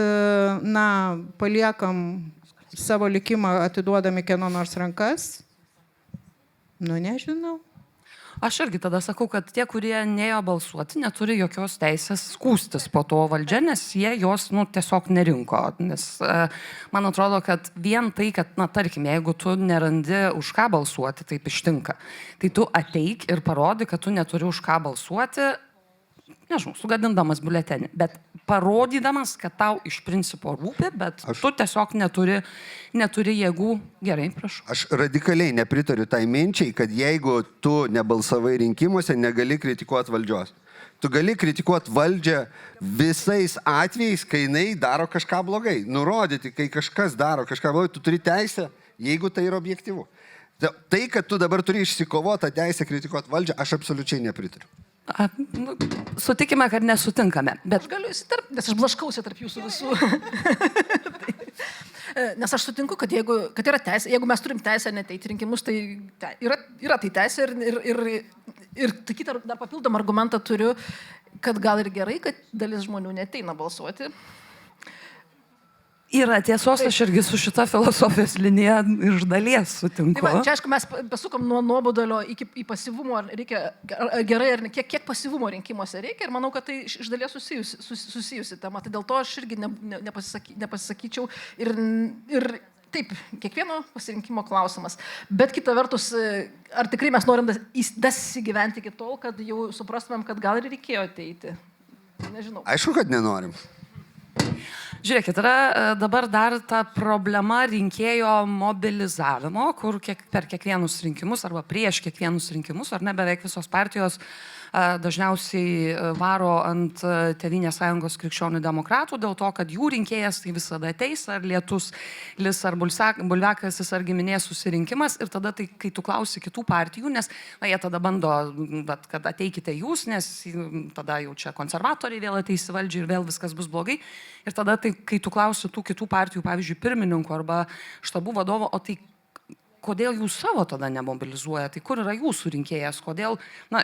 D: paliekam savo likimą atiduodami kieno nors rankas, nežinau.
A: Aš irgi tada sakau, kad tie, kurie nėjo balsuoti, neturi jokios teisės skūstis po to valdžia, nes jie jos tiesiog nerinko. Nes man atrodo, kad vien tai, kad, tarkim, jeigu tu nerandi už ką balsuoti, taip ištinka. Tai tu ateik ir parodi, kad tu neturi už ką balsuoti, nežinau, sugadindamas biuletenį, bet parodydamas, kad tau iš principo rūpi, bet tu tiesiog neturi jėgų. Gerai, prašau.
C: Aš radikaliai nepritariu tai minčiai, kad jeigu tu nebalsavai rinkimuose, negali kritikuoti valdžios. Tu gali kritikuoti valdžią visais atvejais, kai jinai daro kažką blogai. Nurodyti, kai kažkas daro kažką blogai, tu turi teisę, jeigu tai yra objektyvu. Tai, kad tu dabar turi išsikovoti tą teisę kritikuoti valdžią, aš absoliučiai nepritariu.
A: Sutikime, kad nesutinkame. Bet
B: aš galiu įsiterpti, nes aš blaškausi tarp jūsų visų. Nes aš sutinku, kad yra teisė, jeigu mes turim teisę neteiti rinkimus, tai yra tai teisė ir kitą dar papildomą argumentą turiu, kad gal ir gerai, kad dalis žmonių neteina balsuoti.
A: Yra tiesos, aš irgi su šita filosofijos linija iš dalies sutinku.
B: Tai čia, aišku, mes pasukam nuo nuobodulio į pasyvumo, ar reikia gerai, ar kiek pasyvumo rinkimuose reikia, ir manau, kad tai iš dalies susijusi tema. Tai dėl to aš irgi nepasisakyčiau ir taip, kiekvieno pasirinkimo klausimas. Bet kita vertus, ar tikrai mes norim dasigyventi iki tol, kad jau suprastumėm, kad gal ir reikėjo ateiti? Nežinau.
C: Aišku, kad nenorim.
A: Žiūrėkit, yra dabar dar ta problema rinkėjo mobilizavimo, kur per kiekvienus rinkimus arba prieš kiekvienus rinkimus, ar ne, beveik visos partijos dažniausiai varo ant Tėvynės sąjungos krikščionių demokratų dėl to, kad jų rinkėjas tai visada ateis, ar lietus, lis, ar bulviakasis, ar giminės susirinkimas, ir tada, tai, kai tu klausi kitų partijų, nes jie tada bando, kad ateikite jūs, nes tada jau čia konservatoriai vėl ateis į valdžią ir vėl viskas bus blogai. Ir tada, tai, kai tu klausi tų kitų partijų, pavyzdžiui, pirmininkų arba štabų vadovo, o tai kodėl jūs savo tada nemobilizuoja, tai kur yra jūsų rinkėjas, kodėl,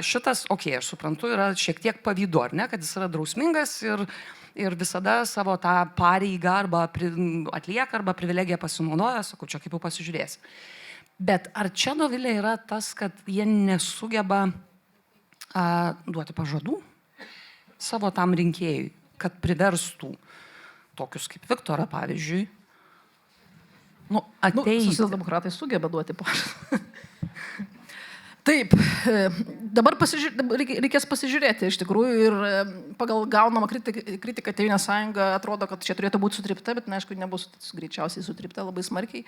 A: šitas, aš suprantu, yra šiek tiek pavydu, ar ne, kad jis yra drausmingas ir visada savo tą pareigą arba atlieka, arba privilegiją pasinaudoja, sakau, čia kaip jau pasižiūrėsi. Bet ar čia, Dovilė, yra tas, kad jie nesugeba duoti pažadų savo tam rinkėjui, kad priverstų tokius kaip Viktorą, pavyzdžiui,
B: socialdemokratai sugeba duoti pažadą. Taip, dabar reikės pasižiūrėti iš tikrųjų ir pagal gaunamą kritiką Tėvynės sąjunga atrodo, kad čia turėtų būti sutripta, bet aišku, nebus greičiausiai sutripta labai smarkiai.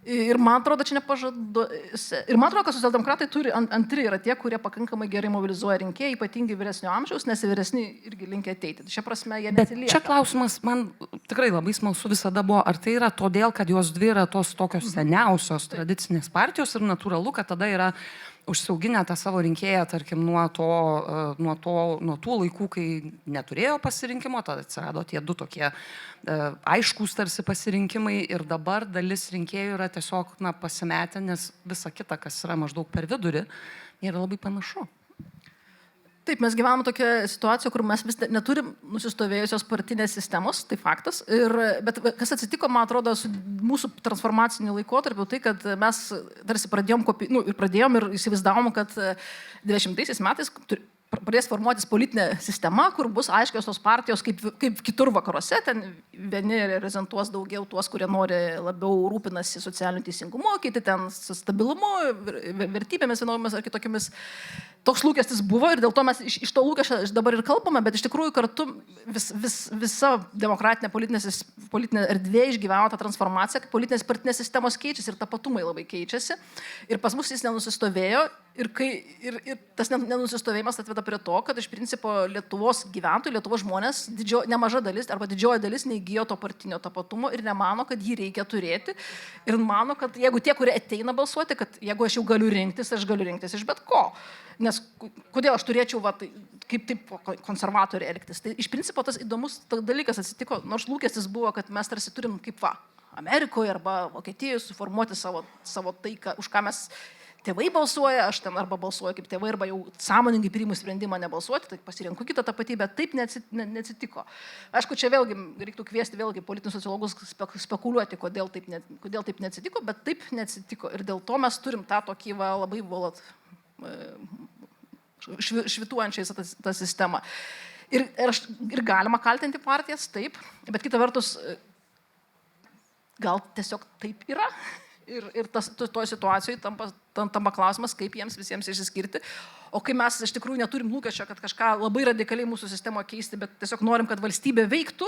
B: Ir man atrodo, čia nepažaduose. Ir man atrodo, kad socialdemokratai turi antri yra tie, kurie pakankamai gerai mobilizuoja rinkėjai, ypatingai vyresnio amžiaus, nes vyresni irgi linkia ateiti. Šia prasme jie neatsilieka.
A: Čia klausimas man tikrai labai smalsu visada buvo, ar tai yra todėl, kad jos dvi yra tos tokios seniausios tradicinės partijos ir natūralu, kad tada yra užsiauginę tą savo rinkėją, tarkim, nuo tų laikų, kai neturėjo pasirinkimo, tada atsirado tie du tokie aiškūs tarsi pasirinkimai ir dabar dalis rinkėjų yra tiesiog pasimetę, nes visa kita, kas yra maždaug per vidurį, yra labai panašu.
B: Taip, mes gyvename tokią situaciją, kur mes vis neturim nusistovėjusios partinės sistemos, tai faktas. Bet kas atsitiko, man atrodo, su mūsų transformaciniu laikotarpiu, tai kad mes tarsi pradėjom ir įsivaizdavom, kad 20 metais pradės formuotis politinė sistema, kur bus aiškios tos partijos kaip kitur vakaruose, ten vieni reprezentuos daugiau tuos, kurie nori labiau rūpinasi socialiniu teisingumu, kiti ten stabilumu, vertybėmis vienomis ar kitokiamis. Toks lūkestis buvo ir dėl to mes iš to lūkesčio dabar ir kalbame, bet iš tikrųjų kartu visa demokratinė politinė erdvė išgyveno tą transformaciją, kai politinės partinės sistemos keičiasi ir tapatumai labai keičiasi. Ir pas mus jis nenusistovėjo ir tas nenusistovėjimas atveda prie to, kad iš principo Lietuvos gyventojų, Lietuvos žmonės, nemaža dalis arba didžioji dalis neįgijo to partinio tapatumo ir nemano, kad jį reikia turėti. Ir mano, kad jeigu tie, kurie ateina balsuoti, kad jeigu aš jau galiu rinktis, aš galiu rinktis iš bet ko. Nes kodėl aš turėčiau kaip taip konservatoriai elgtis. Tai iš principo tas įdomus dalykas atsitiko, nors lūkestis buvo, kad mes tarsi turim kaip Amerikoje arba Vokietijoje suformuoti savo tai, už ką mes tėvai balsuoja, aš ten arba balsuoju kaip tėvai, arba jau sąmoningai priimu sprendimą nebalsuoti, tai pasirenku kitą tapatybę. Taip neatsitiko. Aišku, čia vėlgi reiktų kviesti politinius sociologus spekuliuoti, kodėl taip neatsitiko, bet taip neatsitiko. Ir dėl to mes turim tą tokį labai švituojančiais tą sistemą. Ir galima kaltinti partijas, taip, bet kita vertus, gal tiesiog taip yra. Ir toje situacijoje tampa klausimas, kaip jiems visiems išsiskirti. O kai mes iš tikrųjų neturim lūkesčio, kad kažką labai radikaliai mūsų sistemoje keisti, bet tiesiog norim, kad valstybė veiktų,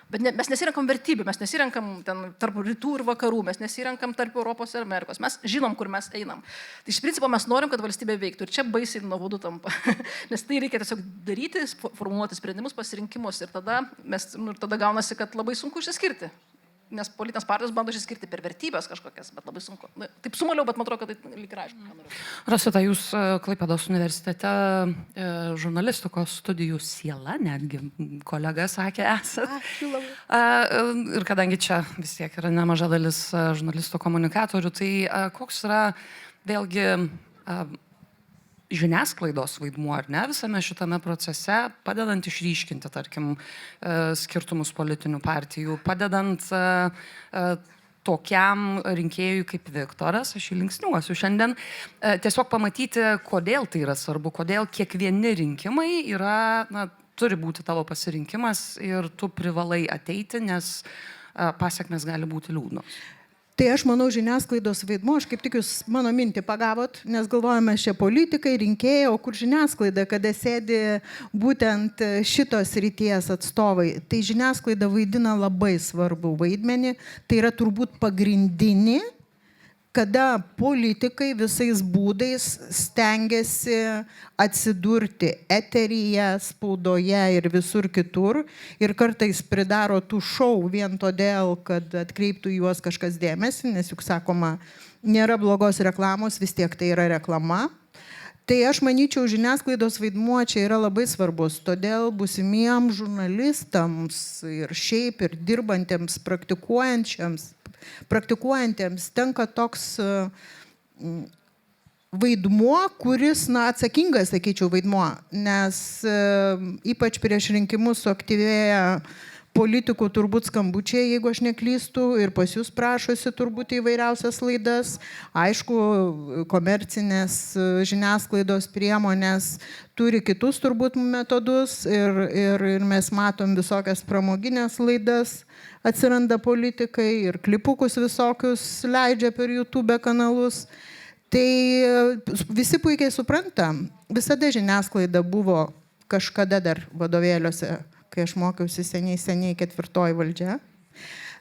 B: bet mes nesirenkam vertybių, mes nesirenkam ten tarp rytų ir vakarų, mes nesirenkam tarp Europos ir Amerikos, mes žinom, kur mes einam. Tai iš principo mes norim, kad valstybė veiktų ir čia baisiai nuobodu tampa, nes tai reikia tiesiog daryti, formuoti sprendimus, pasirinkimus ir tada gaunasi, kad labai sunku išsiskirti. Nes politinės partijos bando išskirti per vertybės kažkokias, bet labai sunku. Taip sumaliau, bet man atrodo, kad tai lyg ir aišku.
A: Rosita, jūs Klaipėdos universitete žurnalistikos studijų siela, netgi kolega sakė, esat. Ir kadangi čia vis tiek yra nemaža dalis žurnalistų komunikatorių, tai koks yra vėlgi žiniasklaidos vaidmuo, ar ne, visame šitame procese, padedant išryškinti, tarkim, skirtumus politinių partijų, padedant tokiam rinkėjui kaip Viktoras, aš jį linksniuosiu šiandien, tiesiog pamatyti, kodėl tai yra svarbu, kodėl kiekvieni rinkimai turi būti tavo pasirinkimas ir tu privalai ateiti, nes pasekmės gali būti liūdnos.
D: Tai aš manau, žiniasklaidos vaidmuo, aš kaip tik jūs mano mintį pagavot, nes galvojame šie politikai, rinkėjai, o kur žiniasklaida, kada sėdi būtent šitos ryties atstovai. Tai žiniasklaida vaidina labai svarbų vaidmenį, tai yra turbūt pagrindinį, kada politikai visais būdais stengiasi atsidurti eteryje, spaudoje ir visur kitur ir kartais pridaro tų šou vien todėl, kad atkreiptų juos kažkas dėmesį, nes juk sakoma, nėra blogos reklamos, vis tiek tai yra reklama. Tai aš manyčiau, žiniasklaidos vaidmuo čia yra labai svarbus, todėl būsimiems žurnalistams ir šiaip ir dirbantiems, praktikuojantiems tenka toks vaidmuo, kuris, atsakingas, sakyčiau, vaidmuo, nes ypač prieš rinkimus suaktyvėja politikų turbūt skambučiai, jeigu aš neklystu, ir pas jūs prašosi turbūt įvairiausias laidas. Aišku, komercinės žiniasklaidos priemonės turi kitus turbūt metodus ir mes matom visokias pramoginės laidas, atsiranda politikai ir klipukus visokius leidžia per YouTube kanalus. Tai visi puikiai supranta, visada žiniasklaida buvo kažkada dar vadovėliuose, kai aš mokiausi seniai 4 valdžia.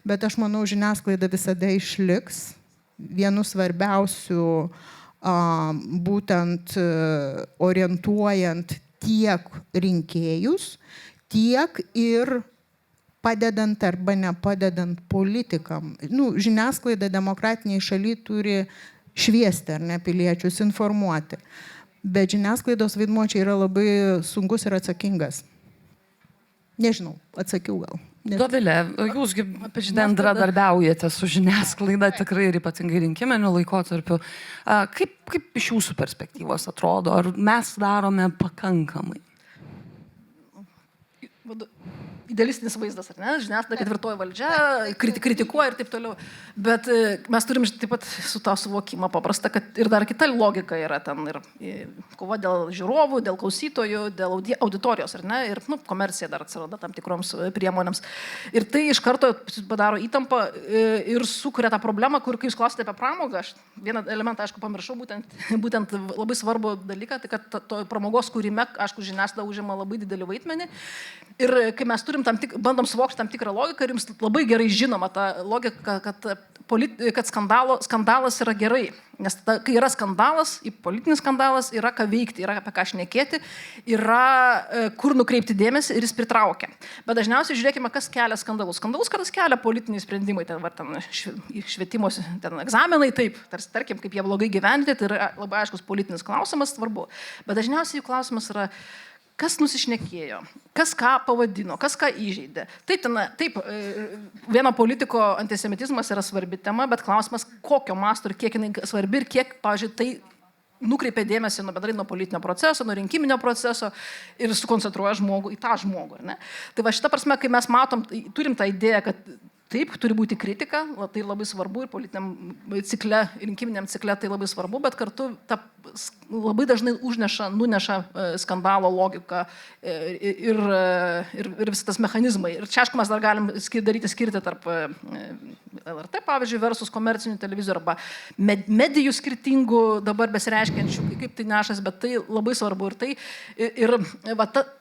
D: Bet aš manau, žiniasklaida visada išliks vienu svarbiausių būtent orientuojant tiek rinkėjus, tiek ir padedant arba nepadedant politikam. Žiniasklaida demokratiniai šaly turi šviesti ar ne piliečius, informuoti. Bet žiniasklaidos vaidmuo čia yra labai sunkus ir atsakingas. Nežinau, atsakiau gal.
A: Dovilė, jūsgi bendradarbiaujate su žiniasklaida tikrai ir ypatingai rinkiminiu laikotarpiu. Kaip iš jūsų perspektyvos atrodo, ar mes darome pakankamai?
B: idealistinis vaizdas, ar ne? Žiniasklaida ketvirtoji valdžia, kritikuoja ir taip toliau. Bet mes turim taip pat su tą suvokimą paprastą, kad ir dar kita logika yra ten ir kova dėl žiūrovų, dėl klausytojų, dėl auditorijos, ar ne? Ir komercija dar atsiranda tam tikroms priemonėms. Ir tai iš karto padaro įtampą ir sukuria tą problemą, kur, kai jūs klausite apie pramogą, aš vieną elementą, aišku, pamiršau, būtent labai svarbu dalyką, tai kad to pramogos kūrime, aišku, žiniasklaida užima labai didelį vaidmenį. Ir kai mes bandom suvokti tam tikrą logiką, ir jums labai gerai žinoma ta logika, kad skandalas yra gerai. Nes kai yra skandalas, politinis skandalas, yra ką veikti, yra apie ką šnekėti, yra kur nukreipti dėmesį ir jis pritraukia. Bet dažniausiai žiūrėkime, kas kelia skandalus. Skandalus kartais kelia politiniai sprendimai, ten švietimos, ten egzaminai, taip, tarkim, kaip jie blogai gyventi, tai yra labai aiškus politinis klausimas, svarbu. Bet dažniausiai jų klausimas yra, kas nusišnekėjo, kas ką pavadino, kas ką įžeidė. Taip, vieno politiko antisemitizmas yra svarbi tema, bet klausimas, kokio masto ir kiek jinai svarbi ir kiek, pavyzdžiui, tai nukreipia dėmesį nuo politinio proceso, nuo rinkiminio proceso ir sukoncentruoja žmogų į tą žmogų. Ne? Tai va šitą prasme, kai mes turim tą idėją, kad taip, turi būti kritika, tai labai svarbu ir politiniam cikle, rinkiminiam cikle tai labai svarbu, bet kartu labai dažnai nuneša skandalo logiką ir visas tas mechanizmai. Ir čia, aišku, mes dar galim daryti skirti tarp LRT, pavyzdžiui, versus komercinių televizijų arba medijų skirtingų dabar besireiškiančių, kaip tai nešas, bet tai labai svarbu. Ir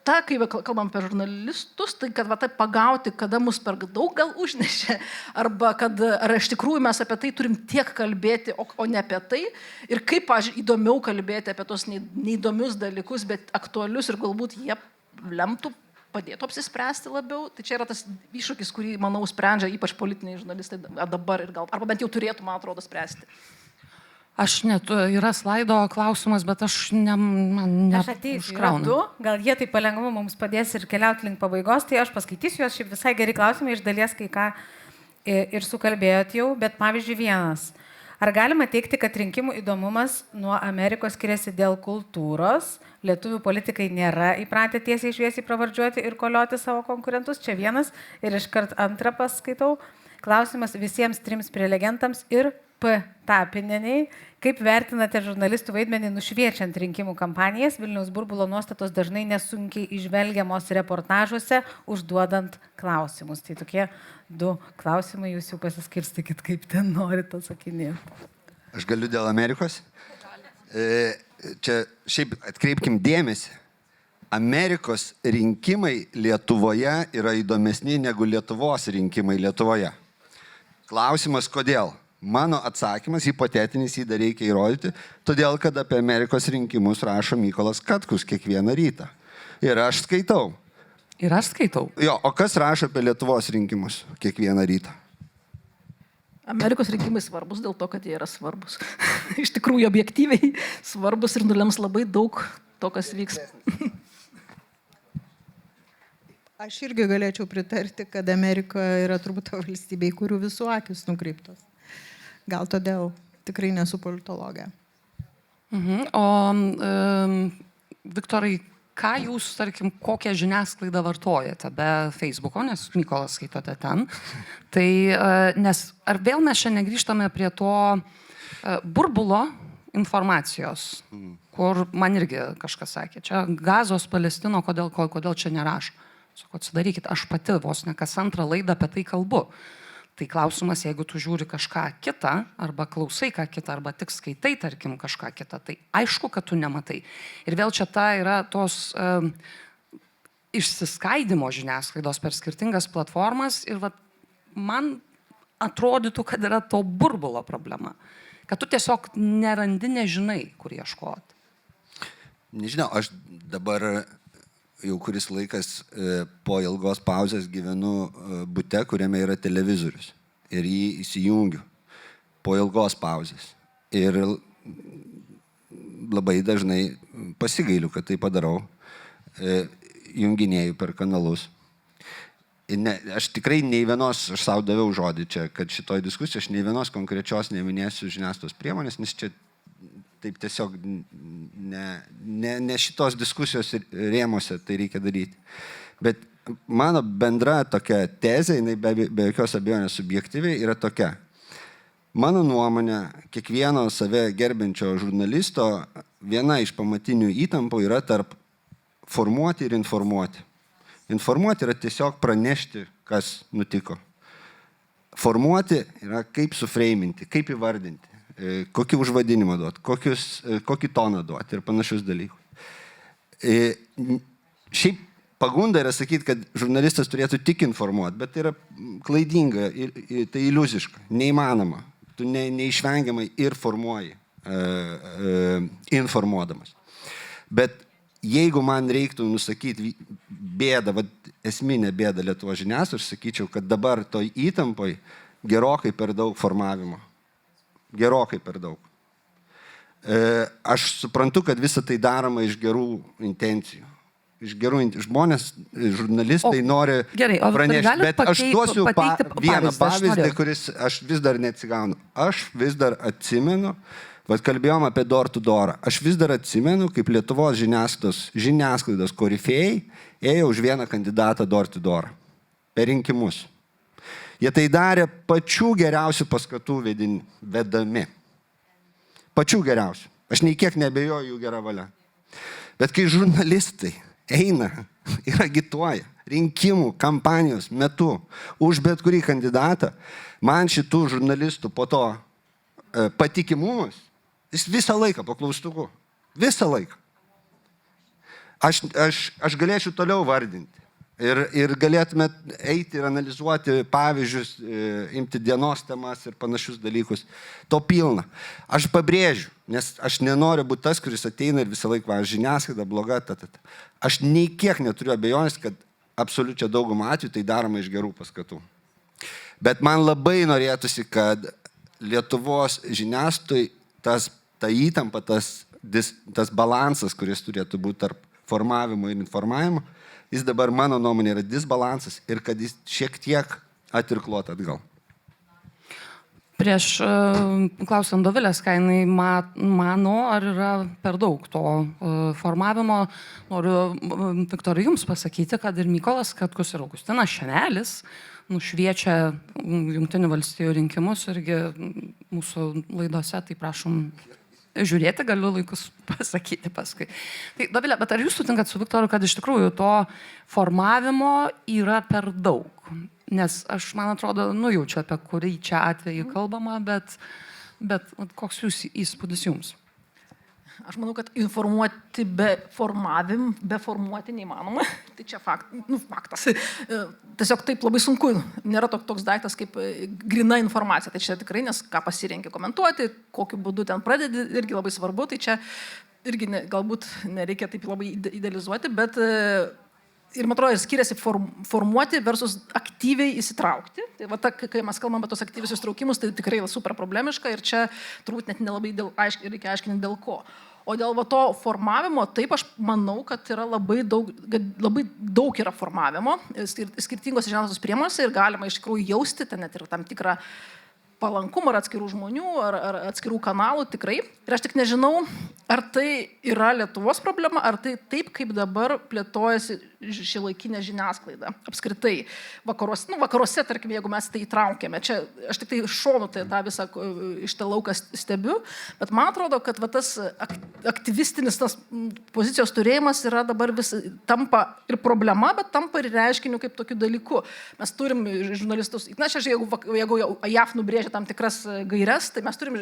B: kai kalbam apie žurnalistus, tai kad pagauti, kada mus per daug gal užnešė, arba ar iš tikrųjų mes apie tai turim tiek kalbėti, o ne apie tai. Ir kaip, pavyzdžiui, įdomiau kalbėti apie tos neįdomius dalykus, bet aktualius ir galbūt jie padėtų apsispręsti labiau. Tai čia yra tas iššūkis, kurį, manau, sprendžia ypač politiniai žurnalistai dabar ir arba bent jau turėtų, man atrodo, spręsti.
A: Yra slaido klausimas, bet aš
E: užkraunu. Gal jie taip palengvu mums padės ir keliauti link pabaigos, tai aš paskaitysiu juos, šiaip visai geri klausimai, iš dalies kai ką ir sukalbėjot jau, bet pavyzdžiui vienas. Ar galima teigti, kad rinkimų įdomumas nuo Amerikos skiriasi dėl kultūros? Lietuvių politikai nėra įpratę tiesiai šviesiai pravardžiuoti ir kolioti savo konkurentus. Čia vienas. Ir iškart antrą paskaitau. Klausimas visiems trims prelegentams ir P. Tapinieniai. Kaip vertinate žurnalistų vaidmenį nušviečiant rinkimų kampanijas? Vilniaus burbulo nuostatos dažnai nesunkiai įžvelgiamos reportažuose, užduodant klausimus. Tai tokie 2 klausimai, jūs jau pasiskirstykit, kaip ten norite atsakinėti.
C: Aš galiu dėl Amerikos. Čia šiaip atkreipkim dėmesį. Amerikos rinkimai Lietuvoje yra įdomesni negu Lietuvos rinkimai Lietuvoje. Klausimas, kodėl? Mano atsakymas, hipotetinis, jį dar reikia įrodyti, todėl, kad apie Amerikos rinkimus rašo Mykolas Katkus kiekvieną rytą. Ir aš skaitau. Jo, o kas rašo apie Lietuvos rinkimus kiekvieną rytą?
B: Amerikos rinkimai svarbus dėl to, kad jie yra svarbus. Iš tikrųjų, objektyviai svarbus ir nulems labai daug to, kas vyks.
D: Aš irgi galėčiau pritarti, kad Amerika yra turbūt valstybė, kurių visų akis nukreiptos. Gal todėl tikrai nesu politologė.
A: Viktorai, ką jūs, tarkim, kokią žiniasklaidą vartojate be Facebooko, nes Mykolas skaitote ten, tai nes ar vėl mes šiandien grįžtame prie to burbulo informacijos, kur man irgi kažkas sakė, čia Gazos, Palestino, kodėl čia nerašo. Sako, atsidarykit, aš pati vos ne kas antrą laidą apie tai kalbu. Tai klausimas, jeigu tu žiūri kažką kitą, arba klausai ką kitą, arba tik skaitai, tarkim, kažką kitą, tai aišku, kad tu nematai. Ir vėl čia yra tos išsiskaidimo žiniasklaidos per skirtingas platformas ir man atrodytų, kad yra to burbulo problema. Kad tu tiesiog nerandi, nežinai, kur ieškoti.
C: Nežinau, aš dabar jau kuris laikas po ilgos pauzės gyvenu bute, kuriame yra televizorius. Ir jį įsijungiu po ilgos pauzės. Ir labai dažnai pasigailiu, kad tai padarau. Junginėju per kanalus. Aš tikrai nei vienos, aš savo daviau žodį čia, kad šitoj diskusijoj aš nei vienos konkrečios neminėsiu žiniasklaidos priemonės, nes čia taip tiesiog ne šitos diskusijos rėmose tai reikia daryti. Bet mano bendra tokia tezė, jinai be jokios abejonės subjektyviai yra tokia. Mano nuomonė, kiekvieno save gerbinčio žurnalisto viena iš pamatinių įtampų yra tarp formuoti ir informuoti. Informuoti yra tiesiog pranešti, kas nutiko. Formuoti yra kaip sufreiminti, kaip įvardinti, kokį užvadinimą duoti, kokį toną duoti ir panašius dalykus. Šiaip pagunda yra sakyti, kad žurnalistas turėtų tik informuoti, bet tai yra klaidinga, tai iliuziška, neįmanoma. Tu neišvengiamai ir formuoji informuodamas. Bet jeigu man reiktų nusakyti bėdą, esminę bėdą Lietuvos žiniasklaidos, aš sakyčiau, kad dabar toj įtampoj gerokai per daug formavimo. Gerokai per daug. Aš suprantu, kad visą tai daroma iš gerų intencijų. Žmonės, žurnalistai nori pranešti, bet aš duosiu vieną pavyzdį, kuris aš vis dar neatsigaunu. Aš vis dar atsimenu, kalbėjom apie door to door, aš vis dar atsimenu, kaip Lietuvos žiniasklaidos korifėjai ėjo už vieną kandidatą door to door per rinkimus. Jie tai darė pačių geriausių paskatų vedami. Pačių geriausių. Aš nei kiek nebejoju jų gerą valią. Bet kai žurnalistai eina ir agituoja rinkimų kampanijos metu už bet kurį kandidatą, man šitų žurnalistų po to patikimumas, jis visą laiką po klaustuku. Visą laiką. Aš galėčiau toliau vardinti. Ir galėtume eiti ir analizuoti pavyzdžius, imti dienos temas ir panašius dalykus. To pilna. Aš pabrėžiu, nes aš nenoriu būti tas, kuris ateina ir visą laiką žiniasklaida bloga. Aš nei kiek neturiu abejonės, kad absoliučią daugumą atveju tai daroma iš gerų paskatų. Bet man labai norėtųsi, kad Lietuvos žiniasklaidai ta įtampa, tas balansas, kuris turėtų būti tarp formavimo ir informavimo, jis dabar, mano nuomonė, yra disbalansas ir kad jis šiek tiek atirkluot atgal.
A: Prieš klausiant Dovilės, ką jinai mano, ar yra per daug to formavimo, noriu, Viktorai, jums pasakyti, kad ir Mykolas Katkus ir Augustinas Šenelis nušviečia Jungtinių valstijų rinkimus irgi mūsų laidose, tai prašom žiūrėti, galiu laikus pasakyti paskui. Tai, Dovilė, bet ar jūs sutinkat su Viktoru, kad iš tikrųjų to formavimo yra per daug? Nes aš, man atrodo, nujaučiu, apie kurį čia atveju kalbama, bet koks jūs įspūdis jums?
B: Aš manau, kad informuoti be formuoti neįmanoma. Tai čia faktas. Tiesiog taip labai sunku. Nėra toks daiktas kaip grina informacija. Tai čia tikrai, nes ką pasirenki komentuoti, kokiu būdu ten pradedi, irgi labai svarbu. Tai čia irgi galbūt nereikia taip labai idealizuoti, bet ir man atrodo, ir skiriasi formuoti versus aktyviai įsitraukti. Tai va, kai mes kalbame apie tos aktyvius įsitraukimus, tai tikrai super problemiška ir čia turbūt net nelabai reikia aiškinti dėl ko. O dėl to formavimo, taip aš manau, kad yra labai daug yra formavimo skirtingos žiniasklaidos priemonėse ir galima iš tikrųjų jausti ten net ir tam tikrą palankumą ar atskirų žmonių, ar atskirų kanalų tikrai. Ir aš tik nežinau, ar tai yra Lietuvos problema, ar tai taip, kaip dabar plėtojasi šiuolaikinė žiniasklaida. Apskritai, vakaruose, tarkim, jeigu mes tai įtraukėme, čia aš tik tai šonu tą visą iš tą lauką stebiu, bet man atrodo, kad tas aktyvistinis tas pozicijos turėjimas yra dabar vis tampa ir problema, bet tampa ir reiškiniu kaip tokiu dalyku. Mes turim žurnalistus, jeigu JAF nubrėžia tam tikras gairias, tai mes turim,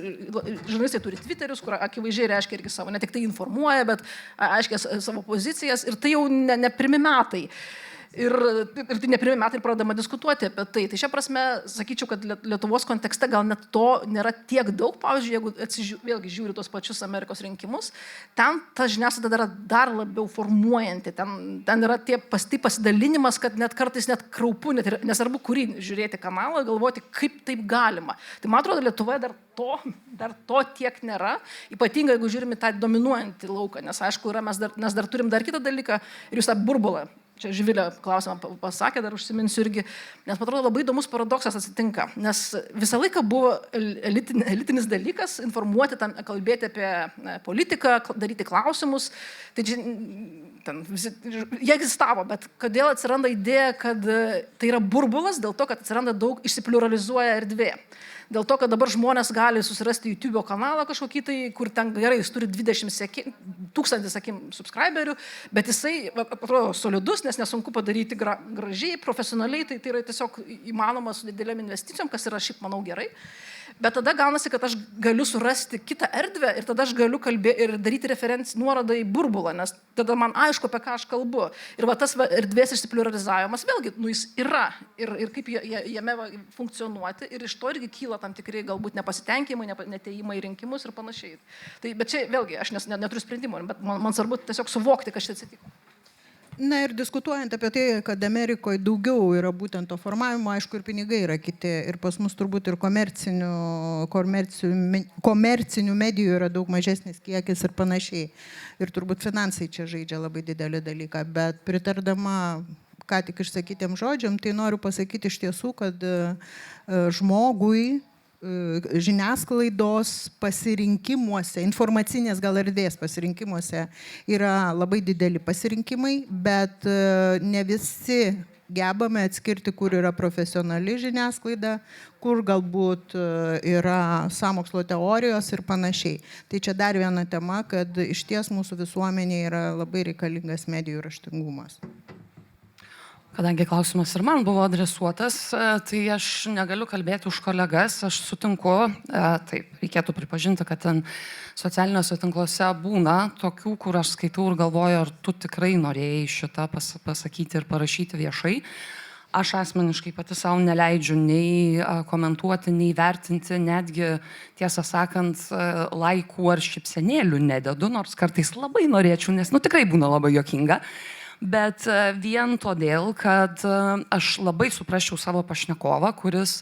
B: žurnalistai turi Twitterius, kur akivaizdžiai reiškia irgi savo, ne tik tai informuoja, bet aiškia savo pozicijas ir tai jau ne pirmi metai. Ir tai ne pirmi metai pradedama diskutuoti apie tai. Tai šia prasme, sakyčiau, kad Lietuvos kontekste gal net to nėra tiek daug. Pavyzdžiui, jeigu vėlgi žiūri tos pačius Amerikos rinkimus, ten ta žiniasklaida yra dar labiau formuojanti. Ten yra pasidalinimas, kad net kartais net kraupu, net nesvarbu, kurį žiūrėti kanalą, galvoti, kaip taip galima. Tai man atrodo, Lietuvoje dar to tiek nėra. Ypatingai, jeigu žiūrime tą dominuojantį lauką, nes aišku, mes dar turim dar kitą dalyką ir jūs tą burbulą čia Živilė klausimą pasakė, dar užsiminsiu irgi, nes man atrodo labai įdomus paradoksas atsitinka, nes visą laiką buvo elitinis dalykas informuoti, kalbėti apie politiką, daryti klausimus, tai jie egzistavo, bet kodėl atsiranda idėja, kad tai yra burbulas, dėl to, kad atsiranda daug, išsipliuralizuoja erdvė. Dėl to, kad dabar žmonės gali susirasti YouTube kanalą kažkokį tai, kur ten gerai, jis turi 20 tūkstantį, sakim, subscriberių, bet jisai, atrodo, solidus, nes nesunku padaryti gražiai, profesionaliai, tai yra tiesiog įmanoma su didelėm investicijom, kas yra šiaip, manau, gerai. Bet tada gaunasi, kad aš galiu surasti kitą erdvę ir tada aš galiu kalbėti ir daryti nuorodą į burbulą, nes tada man aišku, apie ką aš kalbu. Ir va tas erdvės išsipliuralizavimas, vėlgi, jis yra ir kaip jame funkcionuoti ir iš to irgi kyla tam tikrai galbūt nepasitenkinimai, neteimai į rinkimus ir panašiai. Tai, bet čia vėlgi, aš neturiu sprendimų, bet man svarbu tiesiog suvokti, kas čia atsitiko.
D: Na ir diskutuojant apie tai, kad Amerikoje daugiau yra būtent to formavimo, aišku, ir pinigai yra kiti. Ir pas mus turbūt ir komercinių medijų yra daug mažesnis kiekis ir panašiai. Ir turbūt finansai čia žaidžia labai didelį dalyką. Bet pritardama ką tik išsakytėm žodžiam, tai noriu pasakyti iš tiesų, kad žmogui žiniasklaidos pasirinkimuose, informacinės gal erdvės pasirinkimuose yra labai dideli pasirinkimai, bet ne visi gebame atskirti, kur yra profesionali žiniasklaida, kur galbūt yra sąmokslo teorijos ir panašiai. Tai čia dar viena tema, kad iš ties mūsų visuomenėje yra labai reikalingas medijų raštingumas.
A: Kadangi klausimas ir man buvo adresuotas, tai aš negaliu kalbėti už kolegas, aš sutinku, taip, reikėtų pripažinti, kad ten socialiniuose tinkluose būna tokių, kur aš skaitau ir galvoju, ar tu tikrai norėjai šitą pasakyti ir parašyti viešai. Aš asmeniškai pati savo neleidžiu nei komentuoti, nei vertinti, netgi, tiesą sakant, laikų ar šypsenėlių nededu, nors kartais labai norėčiau, nes tikrai būna labai juokinga. Bet vien todėl, kad aš labai suprasčiau savo pašnekovą, kuris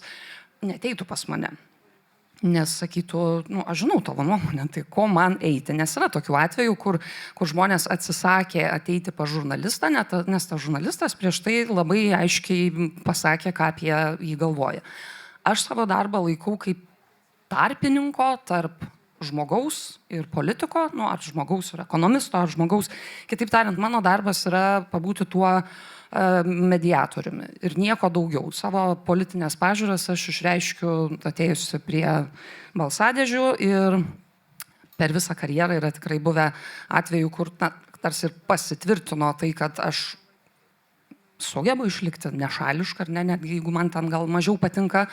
A: neteitų pas mane. Nes sakytų, aš žinau tavo nuomonę, tai ko man eiti? Nes yra tokių atvejų, kur žmonės atsisakė ateiti pas žurnalistą, nes tas žurnalistas prieš tai labai aiškiai pasakė, ką apie jį galvoja. Aš savo darbą laikau kaip tarpininko tarp žmogaus ir politiko, ar žmogaus ir ekonomisto, ar žmogaus. Kitaip tariant, mano darbas yra pabūti tuo mediatoriumi ir nieko daugiau. Savo politinės pažiūras aš išreiškiu atėjusi prie balsadėžių ir per visą karjerą yra tikrai buvę atvejų, kur tarsi ir pasitvirtino tai, kad aš sugebu išlikti nešališką, ar ne, netgi jeigu man ten gal mažiau patinka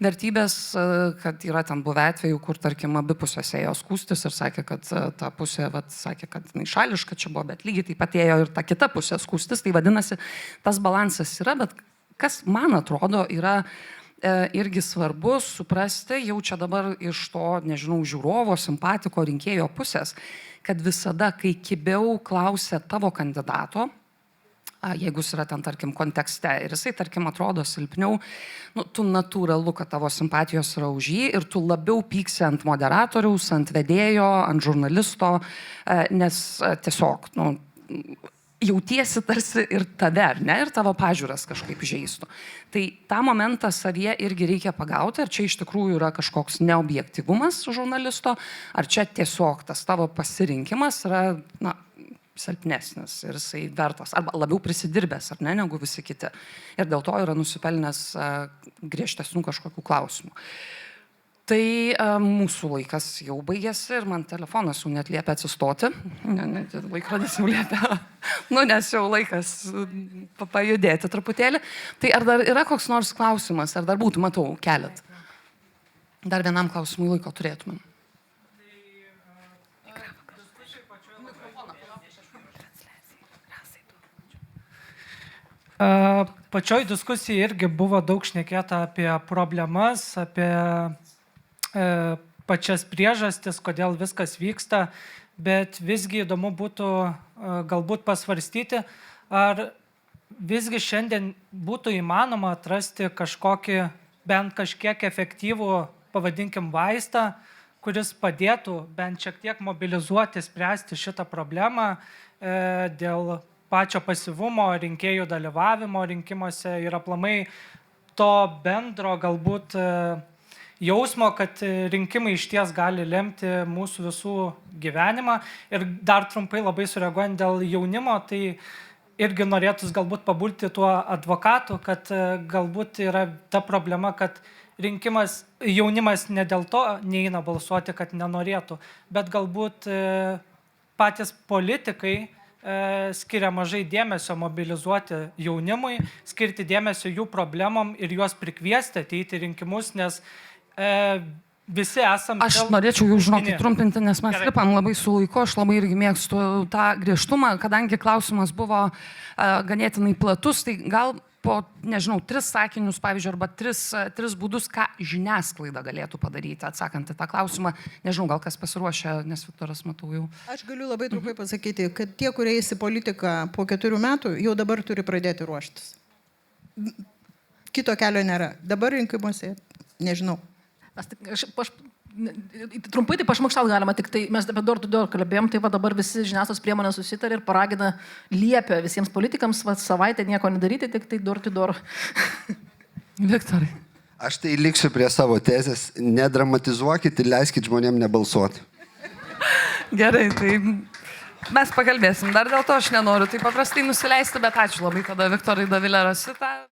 A: vertybės, kad yra ten buvę atvejų, kur, tarkim, abi pusės ėjo skųstis ir sakė, kad ta pusė, sakė, kad šališka čia buvo, bet lygiai taip pat ėjo ir ta kita pusė skųstis, tai vadinasi, tas balansas yra, bet kas man atrodo yra irgi svarbu suprasti, jau čia dabar iš to, nežinau, žiūrovo, simpatiko, rinkėjo pusės, kad visada, kai kibiau klausė tavo kandidato, jeigu jis yra ten, tarkim, kontekste ir jisai, tarkim, atrodo silpniau, tu natūralu, kad tavo simpatijos yra už jį ir tu labiau pyksi ant moderatoriaus, ant vedėjo, ant žurnalisto, nes tiesiog, jautiesi tarsi ir tave, ar ne, ir tavo pažiūras kažkaip žeistų. Tai tą momentą savyje irgi reikia pagauti, ar čia iš tikrųjų yra kažkoks neobjektyvumas žurnalisto, ar čia tiesiog tas tavo pasirinkimas yra, silpnesnis ir jisai vertas, arba labiau prisidirbęs, ar ne, negu visi kiti. Ir dėl to yra nusipelnęs griežtesnių kažkokių klausimų. Tai mūsų laikas jau baigėsi ir man telefonas jau net liepia atsistoti. Laikrodis jau liepia. Nes jau laikas pajudėti truputėlį. Tai ar dar yra koks nors klausimas, ar dar būtų, matau, kelet. Dar vienam klausimui laiko turėtumėm.
F: Pačioj diskusijai irgi buvo daug šnekėta apie problemas, apie pačias priežastis, kodėl viskas vyksta, bet visgi įdomu būtų galbūt pasvarstyti, ar visgi šiandien būtų įmanoma atrasti kažkokį, bent kažkiek efektyvų, pavadinkim, vaistą, kuris padėtų bent šiek tiek mobilizuoti, spręsti šitą problemą dėl pačio pasyvumo, rinkėjų dalyvavimo rinkimuose ir aplamai to bendro galbūt jausmo, kad rinkimai išties gali lemti mūsų visų gyvenimą. Ir dar trumpai labai sureaguojant dėl jaunimo, tai irgi norėtųs galbūt pabūti tuo advokatu, kad galbūt yra ta problema, kad jaunimas ne dėl to neina balsuoti, kad nenorėtų, bet galbūt patys politikai skiria mažai dėmesio mobilizuoti jaunimui, skirti dėmesio jų problemom ir juos prikviesti ateiti rinkimus, nes visi esame...
A: Aš norėčiau jau, žinokit, trumpinti, nes mes lipam labai su laiku, aš labai irgi mėgstu tą griežtumą, kadangi klausimas buvo ganėtinai platus, tai gal po, nežinau, 3 sakinius, pavyzdžiui, arba 3 būdus, ką žiniasklaida galėtų padaryti, atsakant į tą klausimą. Nežinau, gal kas pasiruošė, nes Viktoras matau jau.
D: Aš galiu labai trumpai pasakyti, kad tie, kurie eis į politiką po 4 metų, jau dabar turi pradėti ruoštis. Kito kelio nėra. Dabar rinkimuose, nežinau.
B: Trumpai tai pašmaukštauti galima, tik tai mes apie door to door kalbėjom, tai va dabar visi žiniasklaidos priemonės susitarė ir paragina, liepia visiems politikams savaitę nieko nedaryti, tik tai door to door.
A: Viktorai.
C: Aš tai liksiu prie savo tezės, nedramatizuokit ir leiskit žmonėm nebalsuoti.
A: Gerai, tai mes pakalbėsim. Dar dėl to aš nenoriu taip paprastai nusileisti, bet ačiū labai tada Viktorai, Dovilė, Rosita.